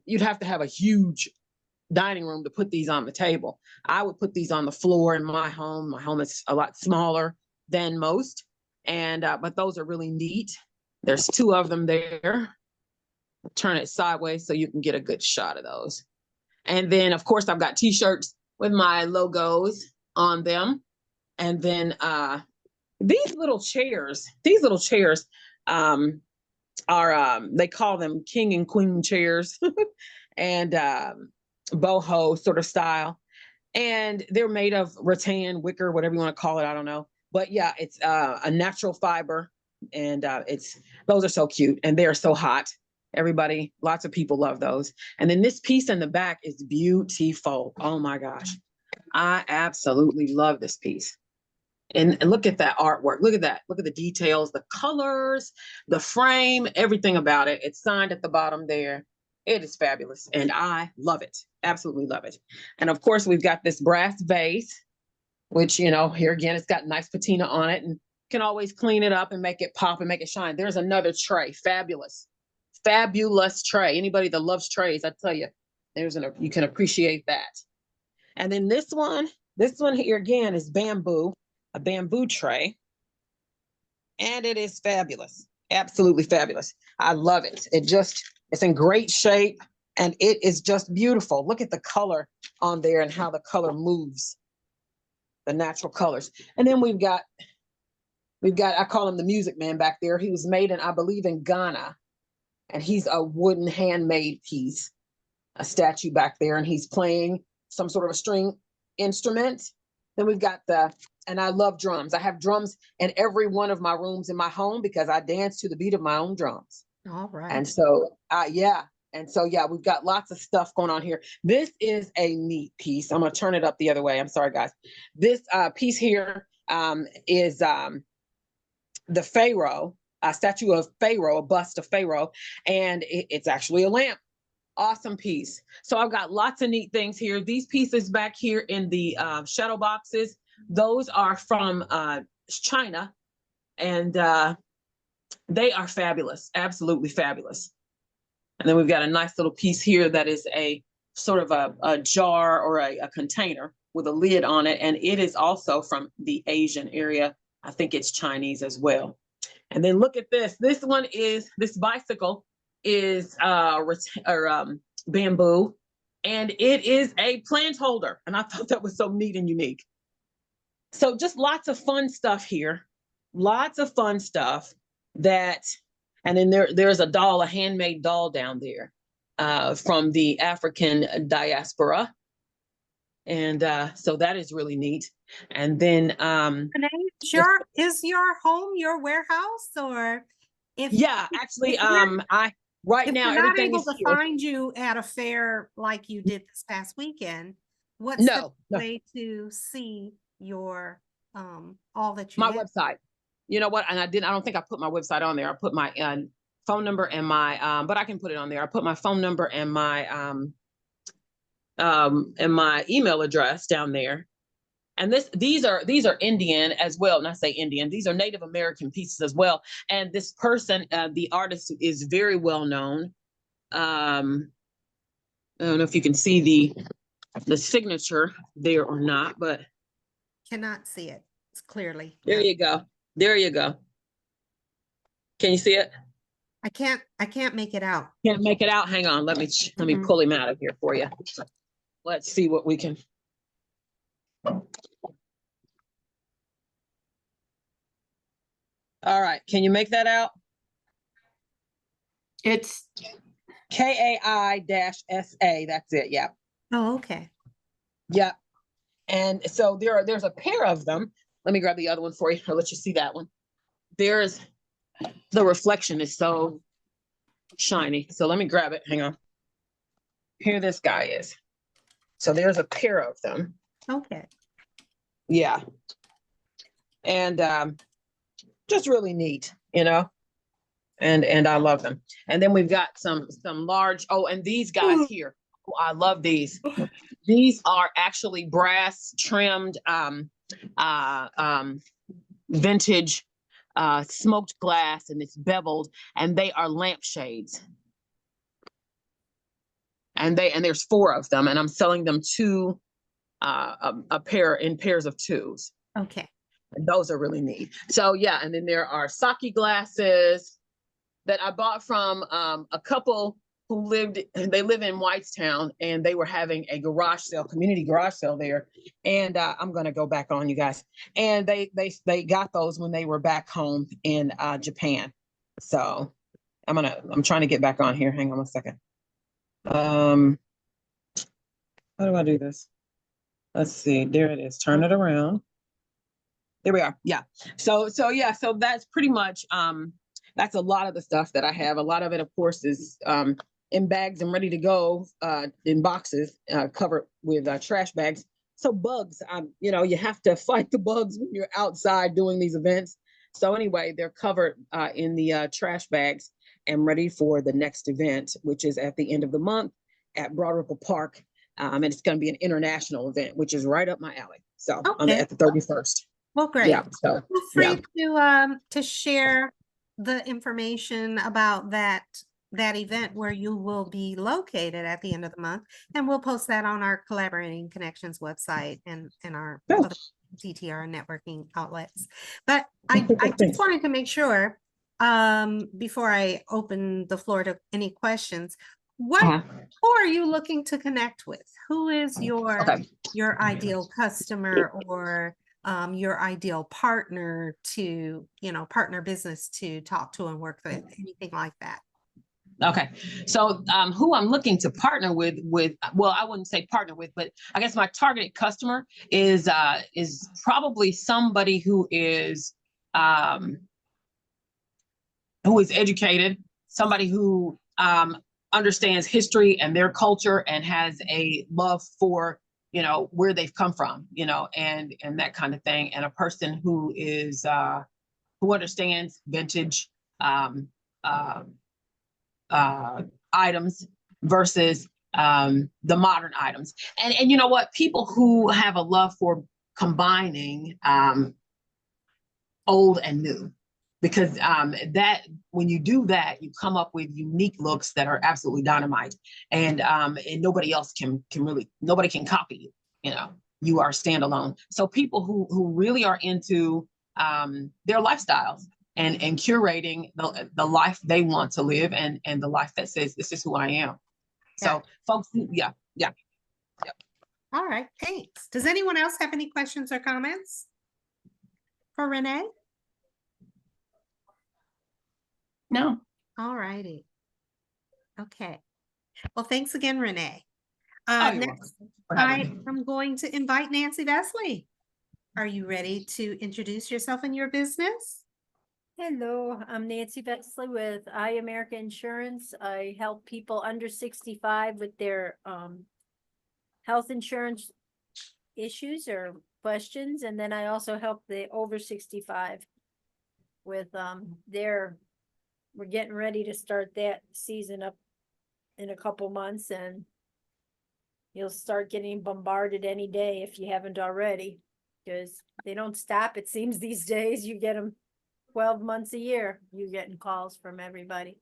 you'd have to have a huge dining room to put these on the table. I would put these on the floor in my home. My home is a lot smaller than most, and but those are really neat. There's 2 of them there. Turn it sideways so you can get a good shot of those. And then of course I've got t-shirts with my logos on them. And then these little chairs are they call them king and queen chairs and boho sort of style. And they're made of rattan, wicker, whatever you want to call it. I don't know. But yeah, it's a natural fiber. And those are so cute and they're so hot. Everybody, lots of people love those. And then this piece in the back is beautiful. Oh my gosh. I absolutely love this piece. And look at that artwork. Look at that. Look at the details, the colors, the frame, everything about it. It's signed at the bottom there. It is fabulous. And I love it. Absolutely love it. And of course, we've got this brass vase, which, you know, here again, it's got nice patina on it and can always clean it up and make it pop and make it shine. There's another tray. Fabulous. Fabulous tray. Anybody that loves trays, I tell you, you can appreciate that. And then this one here again is bamboo, a bamboo tray. And it is fabulous. Absolutely fabulous. I love it. It's in great shape and it is just beautiful. Look at the color on there and how the color moves, the natural colors. And then we've got, I call him the music man back there. He was made in, I believe, in Ghana. And he's a wooden handmade piece, a statue back there, and he's playing some sort of a string instrument. Then we've got and I love drums. I have drums in every one of my rooms in my home because I dance to the beat of my own drums. All right. And so, yeah. And so, yeah, we've got lots of stuff going on here. This is a neat piece. I'm going to turn it up the other way. I'm sorry, guys. This piece here is the Pharaoh. A statue of Pharaoh, a bust of Pharaoh, and it's actually a lamp. Awesome piece. So I've got lots of neat things here. These pieces back here in the shadow boxes, those are from China, and they are fabulous, absolutely fabulous. And then we've got a nice little piece here that is a sort of a jar or a container with a lid on it, and it is also from the Asian area. I think it's Chinese as well. And then look at this. This bicycle is bamboo, and it is a plant holder. And I thought that was so neat and unique. So just lots of fun stuff here. Lots of fun stuff and then there's a doll, a handmade doll down there from the African diaspora. And so that is really neat. And then is your home your warehouse, or actually I right now not everything able is to here. find you at a fair like you did this past weekend, what's the way to see your all that you my have? website? You know what? And I don't think I put my website on there. I put my phone number and my but I can put it on there. I put my phone number and my email address down there. And these are Indian as well. And I say Indian, these are Native American pieces as well. And this person, the artist, is very well known. I don't know if you can see the signature there or not, but cannot see it. It's clearly. There you go. There you go. Can you see it? I can't make it out. Can't make it out. Hang on. Let me pull him out of here for you. Let's see what we can. All right, can you make that out? It's KAI-SA, that's it, yeah. Oh, okay. Yeah. And so there's a pair of them. Let me grab the other one for you. I'll let you see that one. The reflection is so shiny. So let me grab it. Hang on. Here this guy is. So there's a pair of them. Okay. Yeah. And just really neat, you know. And I love them. And then we've got some large, oh, and these guys here. Oh, I love these. These are actually brass trimmed vintage smoked glass, and it's beveled, and they are lampshades. And there's 4 of them, and I'm selling them a pair in pairs of 2s. Okay. And those are really neat. So yeah, and then there are sake glasses that I bought from a couple who live in Whitestown, and they were having a garage sale, community garage sale there. And I'm gonna go back on, you guys. And they got those when they were back home in Japan. So I'm trying to get back on here. Hang on one second. How do I do this? Let's see. There it is. Turn it around. There we are. Yeah. So yeah. So that's pretty much that's a lot of the stuff that I have. A lot of it, of course, is in bags and ready to go in boxes covered with trash bags. So bugs, you have to fight the bugs when you're outside doing these events. So anyway, they're covered in the trash bags and ready for the next event, which is at the end of the month at Broad Ripple Park. And it's going to be an international event, which is right up my alley. So at the 31st. Well, great. Yeah. So feel free to share the information about that event where you will be located at the end of the month, and we'll post that on our Collaborating Connections website and our other DTR networking outlets. But I just wanted to make sure before I open the floor to any questions, who are you looking to connect with? Who is your ideal customer or your ideal partner to, partner business to talk to and work with, anything like that? Okay. So who I'm looking to partner with, well, I wouldn't say partner with, but I guess my targeted customer is probably somebody who is educated, somebody who understands history and their culture and has a love for, where they've come from, and that kind of thing. And a person who is, who understands vintage items versus the modern items. And you know what? People who have a love for combining old and new. Because that when you do that, you come up with unique looks that are absolutely dynamite, and nobody else nobody can copy you. You are standalone. So people who really are into their lifestyles and curating the life they want to live and the life that says this is who I am. So folks, yeah. All right, thanks. Does anyone else have any questions or comments for Renee? No. All righty. Okay. Well, thanks again, Renee. Next, I am going to invite Nancy Vesley. Are you ready to introduce yourself and your business? Hello, I'm Nancy Vesley with iAmerica Insurance. I help people under 65 with their health insurance issues or questions. And then I also help the over 65 with we're getting ready to start that season up in a couple months, and you'll start getting bombarded any day if you haven't already, because they don't stop. It seems these days you get them 12 months a year. You're getting calls from everybody.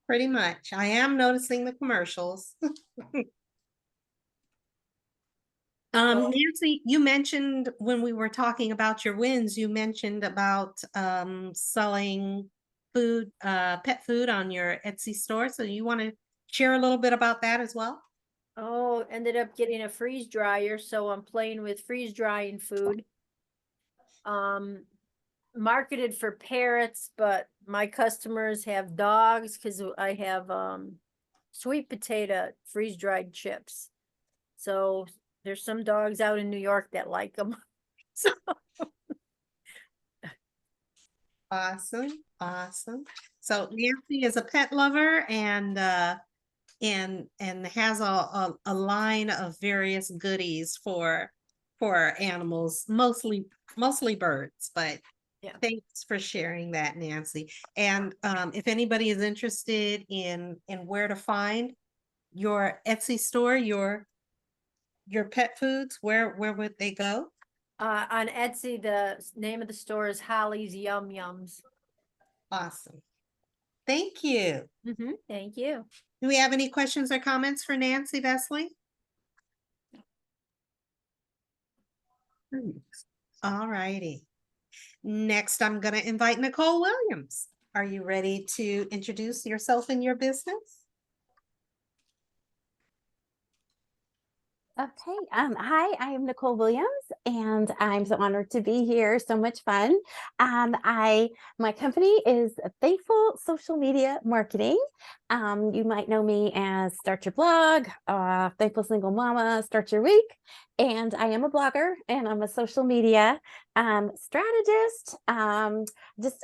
Pretty much. I am noticing the commercials. Nancy, you mentioned when we were talking about your wins, you mentioned about selling food, pet food on your Etsy store. So you want to share a little bit about that as well? Oh, ended up getting a freeze dryer, so I'm playing with freeze drying food. marketed for parrots, but my customers have dogs because I have sweet potato freeze-dried chips. So there's some dogs out in New York that like them. So Awesome, awesome. So Nancy is a pet lover and has a line of various goodies for animals, mostly birds, but Yeah. thanks for sharing that, Nancy. And if anybody is interested in where to find your Etsy store, your pet foods, where would they go? on Etsy, the name of the store is Holly's Yum Yums. Awesome. Thank you. Thank you. Do we have any questions or comments for Nancy Vesley? All righty. Next, I'm going to invite Nicole Williams. Are you ready to introduce yourself and your business? Okay. Hi, I am Nicole Williams, and I'm so honored to be here. So much fun. My company is Thankful Social Media Marketing. You might know me as Start Your Blog, Thankful Single Mama, Start Your Week. And I am a blogger and I'm a social media strategist. I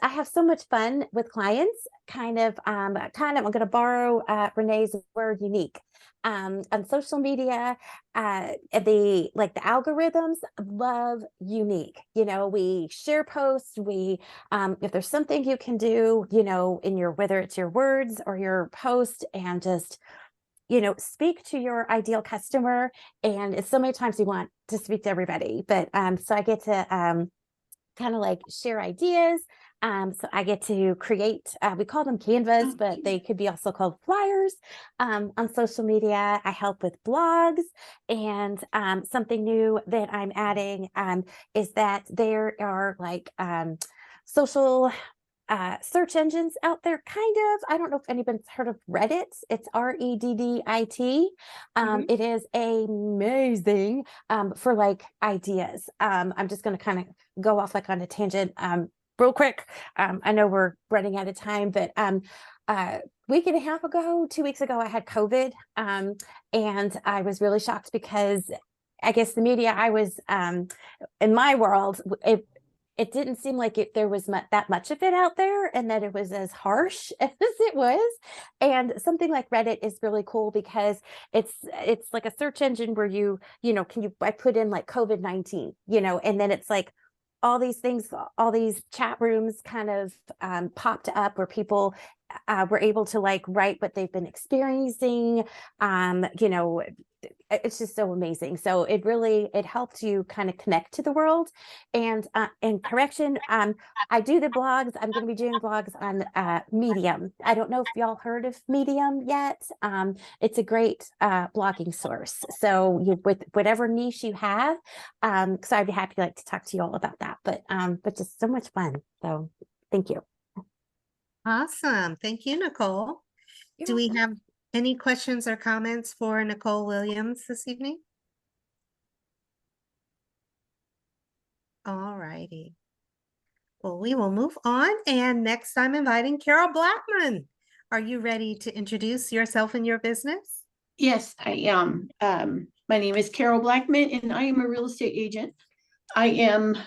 have so much fun with clients. I'm going to borrow Renee's word, unique. On social media, the algorithms love unique. We share posts. If there's something you can do, whether it's your words or your post, and just speak to your ideal customer. And it's so many times you want to speak to everybody, but so I get to kind of share ideas. So I get to create, we call them canvas, but they could be also called flyers on social media. I help with blogs, and something new that I'm adding is that there are social search engines out there, kind of. I don't know if anybody's heard of Reddit. It's Reddit. It is amazing for ideas. I'm just going to kind of go off on a tangent real quick. I know we're running out of time, but week and a half ago, 2 weeks ago, I had COVID, and I was really shocked because I guess the media I was in my world, it didn't seem like there was that much of it out there, and that it was as harsh as it was. And something like Reddit is really cool because it's like a search engine where I put in COVID-19, and then it's all these things, all these chat rooms kind of popped up where people were able to write what they've been experiencing. It's just so amazing. So it helped you kind of connect to the world. And correction, I do the blogs. I'm going to be doing blogs on Medium. I don't know if y'all heard of Medium yet. It's a great blogging source. So with whatever niche you have, because I'd be happy to talk to you all about that. But just so much fun. So thank you. Awesome. Thank you, Nicole. Do we have any questions or comments for Nicole Williams this evening? All righty. Well, we will move on. And next I'm inviting Carol Blackman. Are you ready to introduce yourself and your business? Yes, I am. My name is Carol Blackman, and I am a real estate agent. I am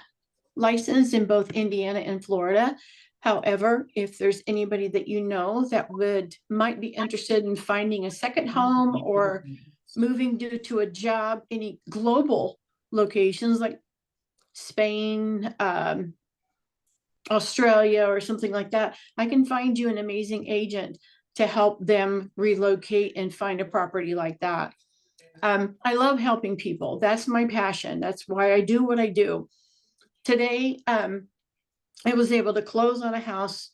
licensed in both Indiana and Florida. However, if there's anybody that that might be interested in finding a second home or moving due to a job, any global locations like Spain, Australia, or something like that, I can find you an amazing agent to help them relocate and find a property like that. I love helping people. That's my passion. That's why I do what I do. Today, I was able to close on a house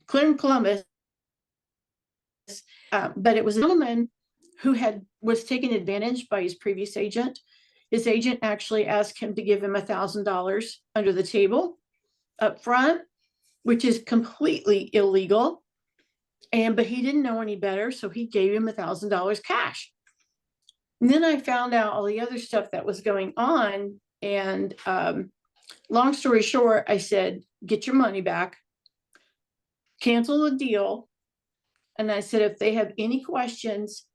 clear in Columbus, but it was a gentleman who was taken advantage by his previous agent. His agent actually asked him to give him $1,000 under the table up front, which is completely illegal. But he didn't know any better, so he gave him $1,000 cash. And then I found out all the other stuff that was going on, and long story short, I said, get your money back, cancel the deal. And I said, if they have any questions,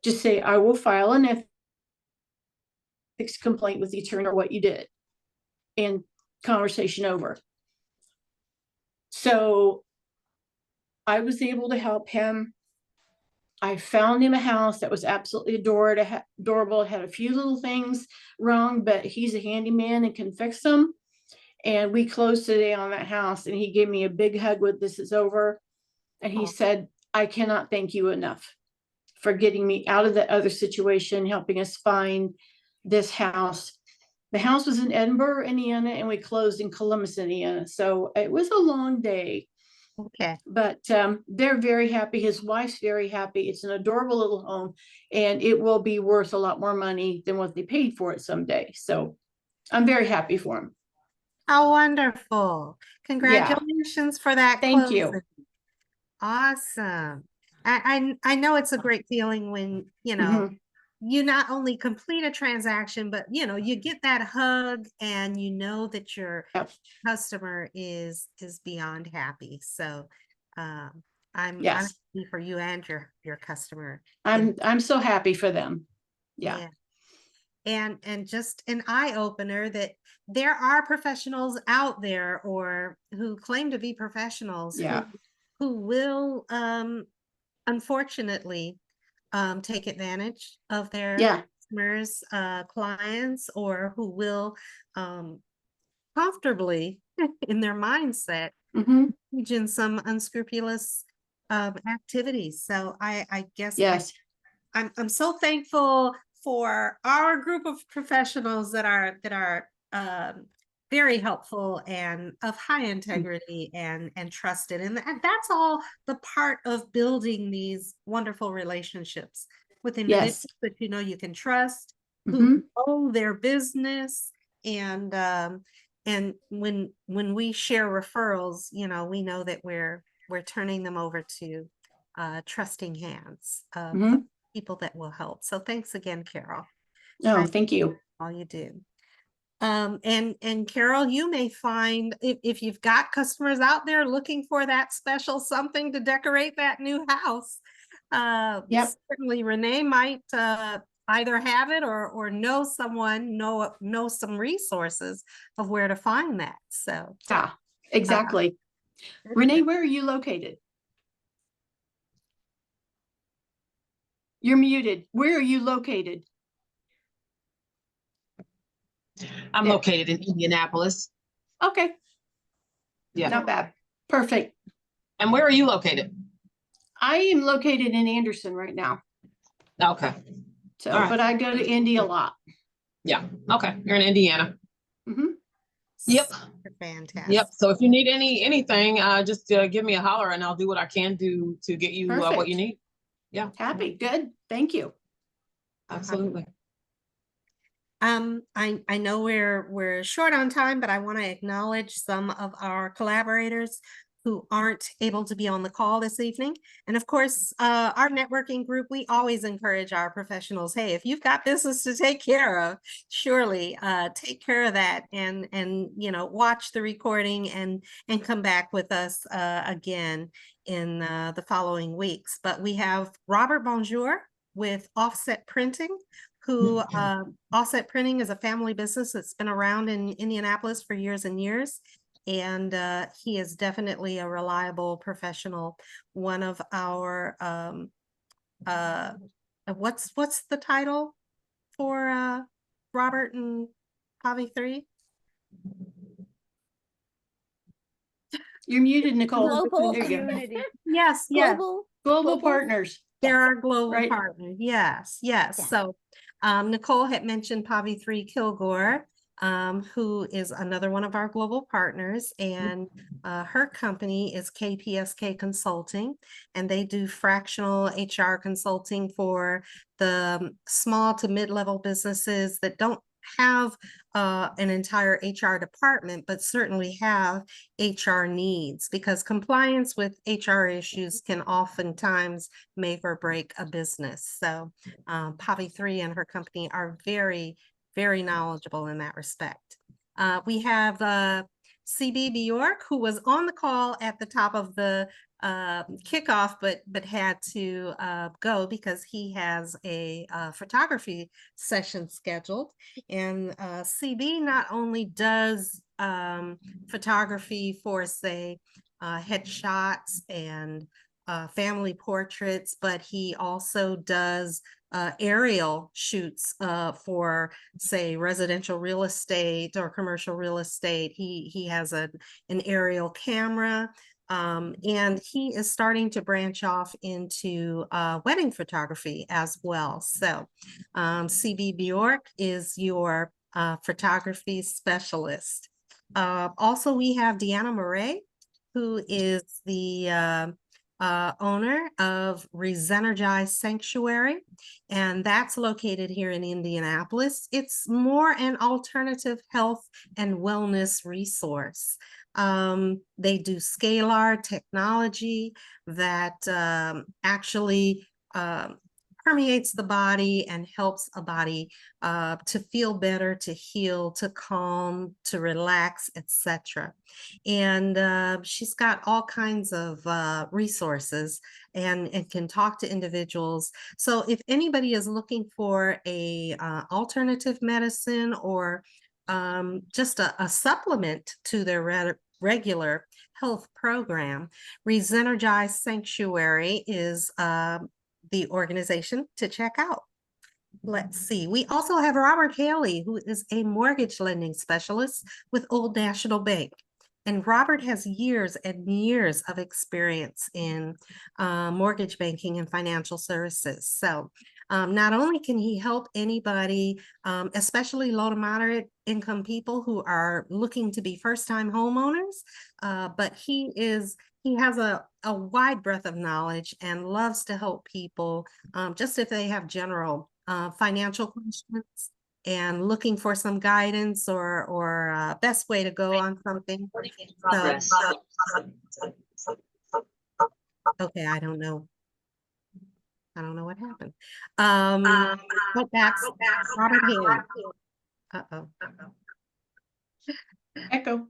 just say, I will file an ethics complaint with the attorney or what you did, and conversation over. So I was able to help him. I found him a house that was absolutely adorable. It had a few little things wrong, but he's a handyman and can fix them. And we closed today on that house, and he gave me a big hug with this is over. And he said, I cannot thank you enough for getting me out of the other situation, helping us find this house. The house was in Edinburgh, Indiana, and we closed in Columbus, Indiana. So it was a long day. Okay. But they're very happy. His wife's very happy. It's an adorable little home, and it will be worth a lot more money than what they paid for it someday. So I'm very happy for him. How wonderful. Congratulations for that. Thank you. closing. Awesome. I know it's a great feeling when, you know, you not only complete a transaction, but you know, you get that hug and you know that your customer is beyond happy. So I'm happy for you and your customer. I'm so happy for them. Yeah. And just an eye-opener that there are professionals out there or who claim to be professionals who will unfortunately take advantage of their customers, clients, or who will comfortably in their mindset engage in some unscrupulous activities. So I guess I'm so thankful for our group of professionals that are very helpful and of high integrity and trusted. And that's all the part of building these wonderful relationships with individuals that you know you can trust, who know their business. And when we share referrals, you know, we know that we're turning them over to trusting hands of people that will help. So thanks again, Carol. No, thank you. All you do. And Carol, you may find if you've got customers out there looking for that special something to decorate that new house, certainly Renee might either have it or know someone, know some resources of where to find that. So exactly. Renee, where are you located? You're muted. Where are you located? I'm located in Indianapolis. Okay. Yeah. Not bad. Perfect. And where are you located? I am located in Anderson right now. Okay. So, but I go to Indy a lot. Yeah. Okay. You're in Indiana. Yep. Fantastic. Yep. So if you need anything, just give me a holler and I'll do what I can do to get you what you need. Yeah. Happy. Good. Thank you. Absolutely. I know we're short on time, but I want to acknowledge some of our collaborators who aren't able to be on the call this evening. And of course, our networking group, we always encourage our professionals, hey, if you've got business to take care of, surely take care of that and you know, watch the recording and come back with us again in the following weeks. But we have Robert Bonjour with Offset Printing, who Offset Printing is a family business that's been around in Indianapolis for years and years. And he is definitely a reliable professional. One of our what's the title for Robert and Javi 3? You're muted, Nicole. Global community. Yes, Global partners. They're our global partner. Yes. So Nicole had mentioned Pavi 3 Kilgore, who is another one of our global partners, and her company is KPSK Consulting, and they do fractional HR consulting for the small to mid-level businesses that don't have an entire HR department, but certainly have HR needs, because compliance with HR issues can oftentimes make or break a business. So Pavi 3 and her company are very, very knowledgeable in that respect. We have CB Bjork, who was on the call at the top of the kickoff, but had to go because he has a photography session scheduled. And CB not only does photography for, say, headshots and family portraits, but he also does aerial shoots for, say, residential real estate or commercial real estate. He has an aerial camera, and he is starting to branch off into wedding photography as well. So CB Bjork is your photography specialist. Also, we have Deanna Murray, who is the owner of Resenergize Sanctuary, and that's located here in Indianapolis. It's more an alternative health and wellness resource. They do scalar technology that actually permeates the body and helps a body to feel better, to heal, to calm, to relax, etc. And she's got all kinds of resources and can talk to individuals. So if anybody is looking for a alternative medicine or just a supplement to their regular health program, Resenergize Sanctuary is the organization to check out. Let's see. We also have Robert Haley, who is a mortgage lending specialist with Old National Bank. And Robert has years and years of experience in mortgage banking and financial services. So not only can he help anybody, especially low to moderate income people who are looking to be first-time homeowners, but he has a wide breadth of knowledge and loves to help people just if they have general financial questions and looking for some guidance or best way to go on something. So, okay, I don't know what happened. Go back, Robert Haley. Uh-oh. Echo.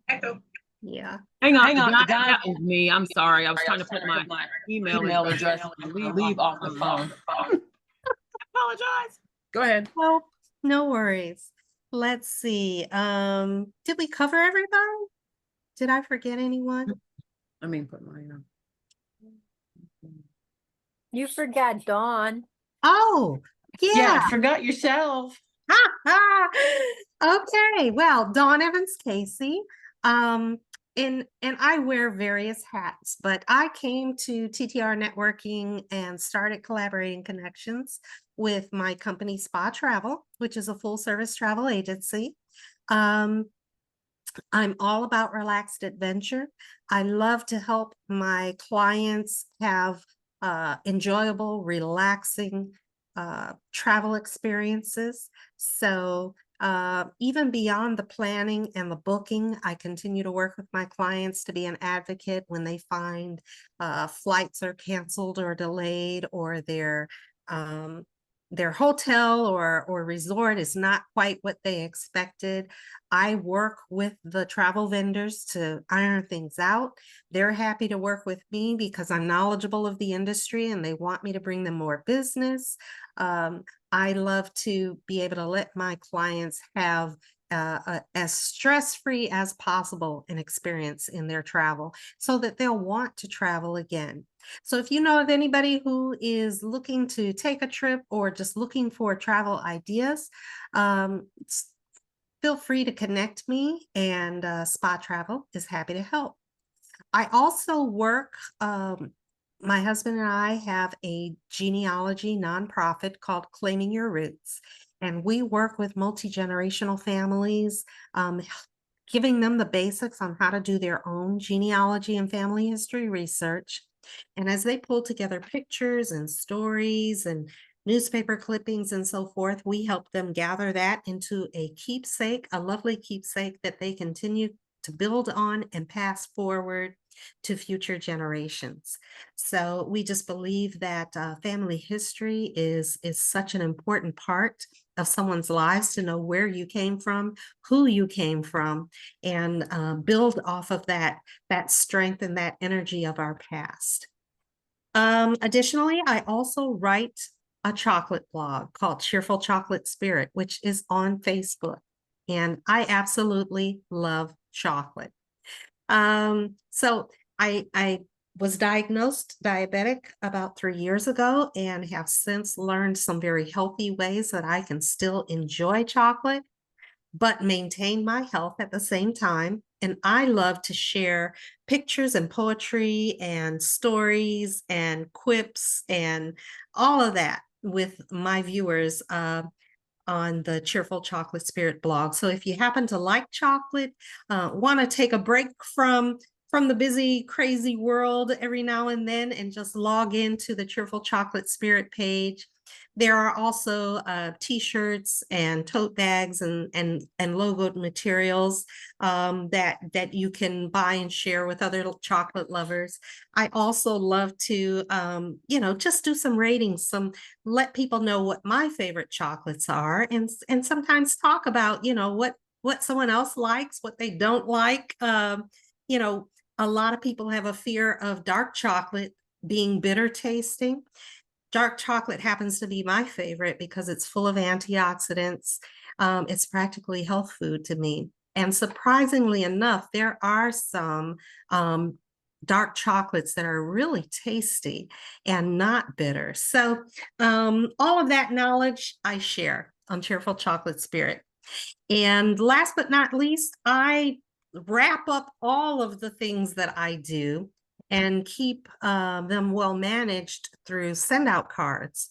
Yeah. Hang on. That is me. I'm sorry. I was trying to put my email address and leave off the phone. Apologize. Go ahead. Well, no worries. Let's see. Did we cover everybody? Did I forget anyone? I mean, put mine on. You forgot Dawn. Oh, yeah. Forgot yourself. Okay, well, Dawn Evans Casey. And I wear various hats, but I came to TTR Networking and started collaborating connections with my company Spa Travel, which is a full service travel agency. I'm all about relaxed adventure. I love to help my clients have enjoyable, relaxing travel experiences. So even beyond the planning and the booking, I continue to work with my clients to be an advocate when they find flights are canceled or delayed, or their hotel or resort is not quite what they expected. I work with the travel vendors to iron things out. They're happy to work with me because I'm knowledgeable of the industry and they want me to bring them more business. I love to be able to let my clients have as stress-free as possible an experience in their travel so that they'll want to travel again. So if you know of anybody who is looking to take a trip or just looking for travel ideas, feel free to connect me, and Spa Travel is happy to help. I also work, my husband and I have a genealogy nonprofit called Claiming Your Roots, and we work with multi-generational families, giving them the basics on how to do their own genealogy and family history research. And as they pull together pictures and stories and newspaper clippings and so forth, we help them gather that into a keepsake, a lovely keepsake that they continue to build on and pass forward to future generations. So we just believe that family history is such an important part of someone's lives, to know where you came from, who you came from, and build off of that strength and that energy of our past. Additionally, I also write a chocolate blog called Cheerful Chocolate Spirit, which is on Facebook. And I absolutely love chocolate. So I was diagnosed diabetic about 3 years ago, and have since learned some very healthy ways that I can still enjoy chocolate, but maintain my health at the same time. And I love to share pictures and poetry and stories and quips and all of that with my viewers on the Cheerful Chocolate Spirit blog. So if you happen to like chocolate, want to take a break from the busy, crazy world every now and then, and just log into the Cheerful Chocolate Spirit page. There are also t-shirts and tote bags and logoed materials that you can buy and share with other chocolate lovers. I also love to, just do some ratings, let people know what my favorite chocolates are, and sometimes talk about, what someone else likes, what they don't like. A lot of people have a fear of dark chocolate being bitter tasting. Dark chocolate happens to be my favorite because it's full of antioxidants. It's practically health food to me. And surprisingly enough, there are some dark chocolates that are really tasty and not bitter. So all of that knowledge I share on Cheerful Chocolate Spirit. And last but not least, I wrap up all of the things that I do and keep them well managed through send out cards.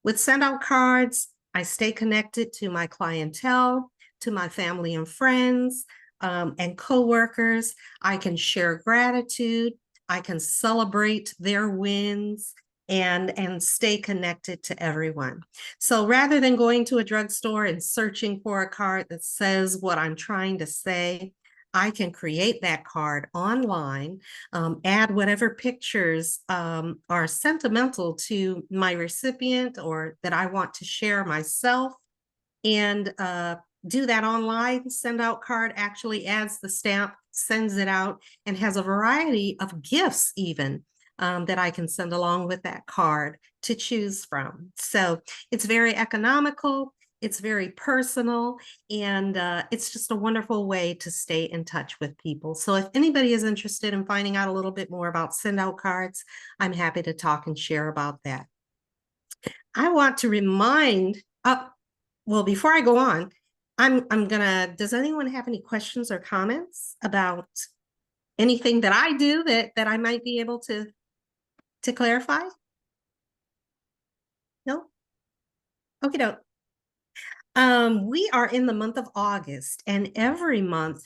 With send out cards, I stay connected to my clientele, to my family and friends and coworkers. I can share gratitude. I can celebrate their wins and stay connected to everyone. So rather than going to a drugstore and searching for a card that says what I'm trying to say, I can create that card online, add whatever pictures are sentimental to my recipient or that I want to share myself, and do that online. Send out card actually adds the stamp, sends it out, and has a variety of gifts even that I can send along with that card to choose from. So it's very economical. It's very personal, and it's just a wonderful way to stay in touch with people. So if anybody is interested in finding out a little bit more about send out cards, I'm happy to talk and share about that. I want to remind, well, before I go on, does anyone have any questions or comments about anything that I do that I might be able to clarify? No? Okay, no. We are in the month of August, and every month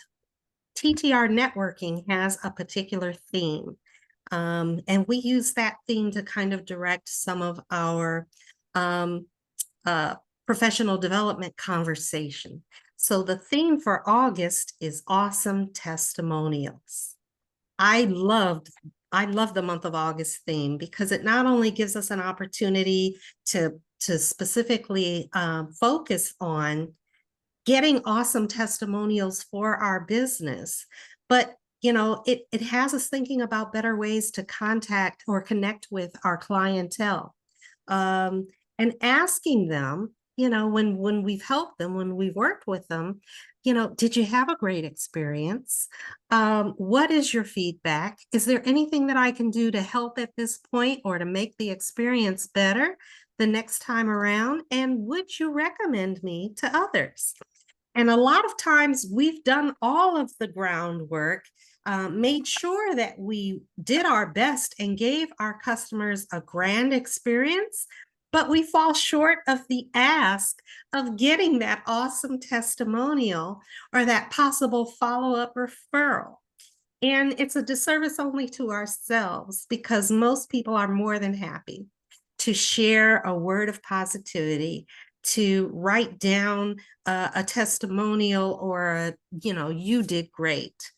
TTR Networking has a particular theme. And we use that theme to kind of direct some of our professional development conversation. So the theme for August is awesome testimonials. I love the month of August theme because it not only gives us an opportunity to specifically focus on getting awesome testimonials for our business, but it has us thinking about better ways to contact or connect with our clientele, and asking them, when we've helped them, when we've worked with them, did you have a great experience? What is your feedback? Is there anything that I can do to help at this point or to make the experience better the next time around? And would you recommend me to others? And a lot of times we've done all of the groundwork, made sure that we did our best and gave our customers a grand experience, but we fall short of the ask of getting that awesome testimonial or that possible follow-up referral. And it's a disservice only to ourselves, because most people are more than happy to share a word of positivity, to write down a testimonial or you did great.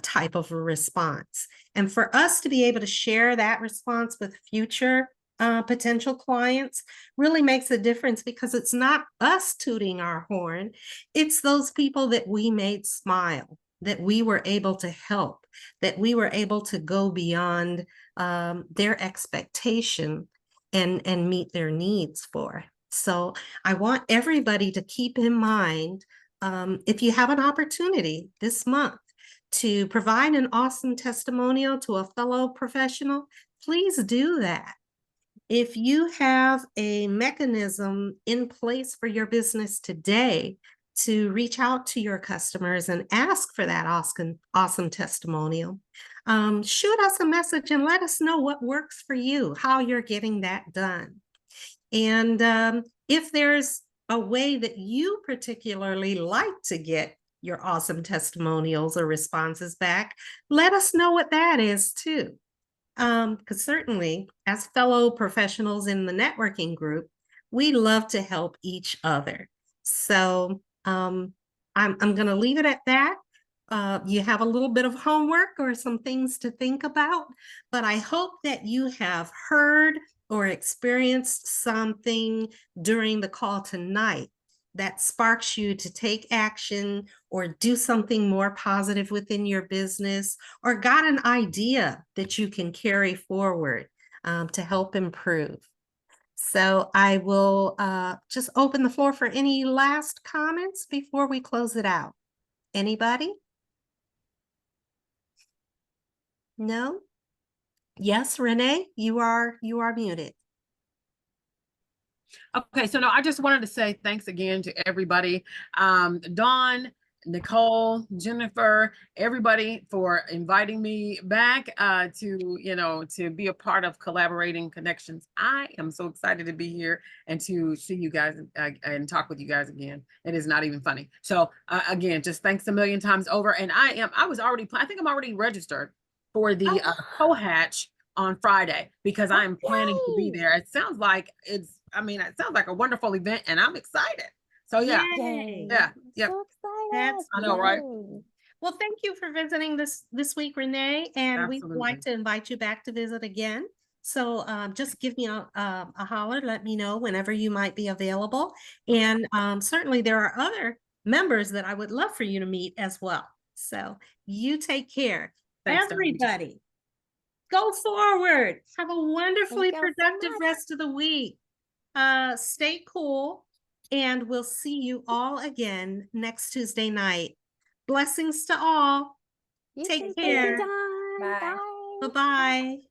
type of a response. And for us to be able to share that response with future potential clients really makes a difference, because it's not us tooting our horn, it's those people that we made smile, that we were able to help, that we were able to go beyond their expectation and meet their needs for. So I want everybody to keep in mind, if you have an opportunity this month to provide an awesome testimonial to a fellow professional, please do that. If you have a mechanism in place for your business today to reach out to your customers and ask for that awesome testimonial, shoot us a message and let us know what works for you, how you're getting that done. And if there's a way that you particularly like to get your awesome testimonials or responses back, let us know what that is too. Because certainly, as fellow professionals in the networking group, we love to help each other. So I'm going to leave it at that. You have a little bit of homework or some things to think about, but I hope that you have heard or experienced something during the call tonight that sparks you to take action or do something more positive within your business, or got an idea that you can carry forward to help improve. So I will just open the floor for any last comments before we close it out. Anybody? No? Yes, Renee, you are muted. Okay, so no, I just wanted to say thanks again to everybody. Dawn, Nicole, Jennifer, everybody for inviting me back to be a part of Collaborating Connections. I am so excited to be here and to see you guys and talk with you guys again. It is not even funny. So again, just thanks a million times over. And I think I'm already registered for the co-hatch on Friday, because I am planning to be there. It sounds like it sounds like a wonderful event, and I'm excited. So yeah. Yay. Yeah. So excited. I know, right? Well, thank you for visiting this week, Renee, and we'd Absolutely. like to invite you back to visit again. So just give me a holler, let me know whenever you might be available. And certainly there are other members that I would love for you to meet as well. So you take care. Thanks, Everybody, go forward. Have a wonderfully Thank you so productive much. rest of the week. Stay cool, and we'll see you all again next Tuesday night. Blessings to all. You Take too. care. Thank you, Dawn. Bye. Bye. Bye-bye.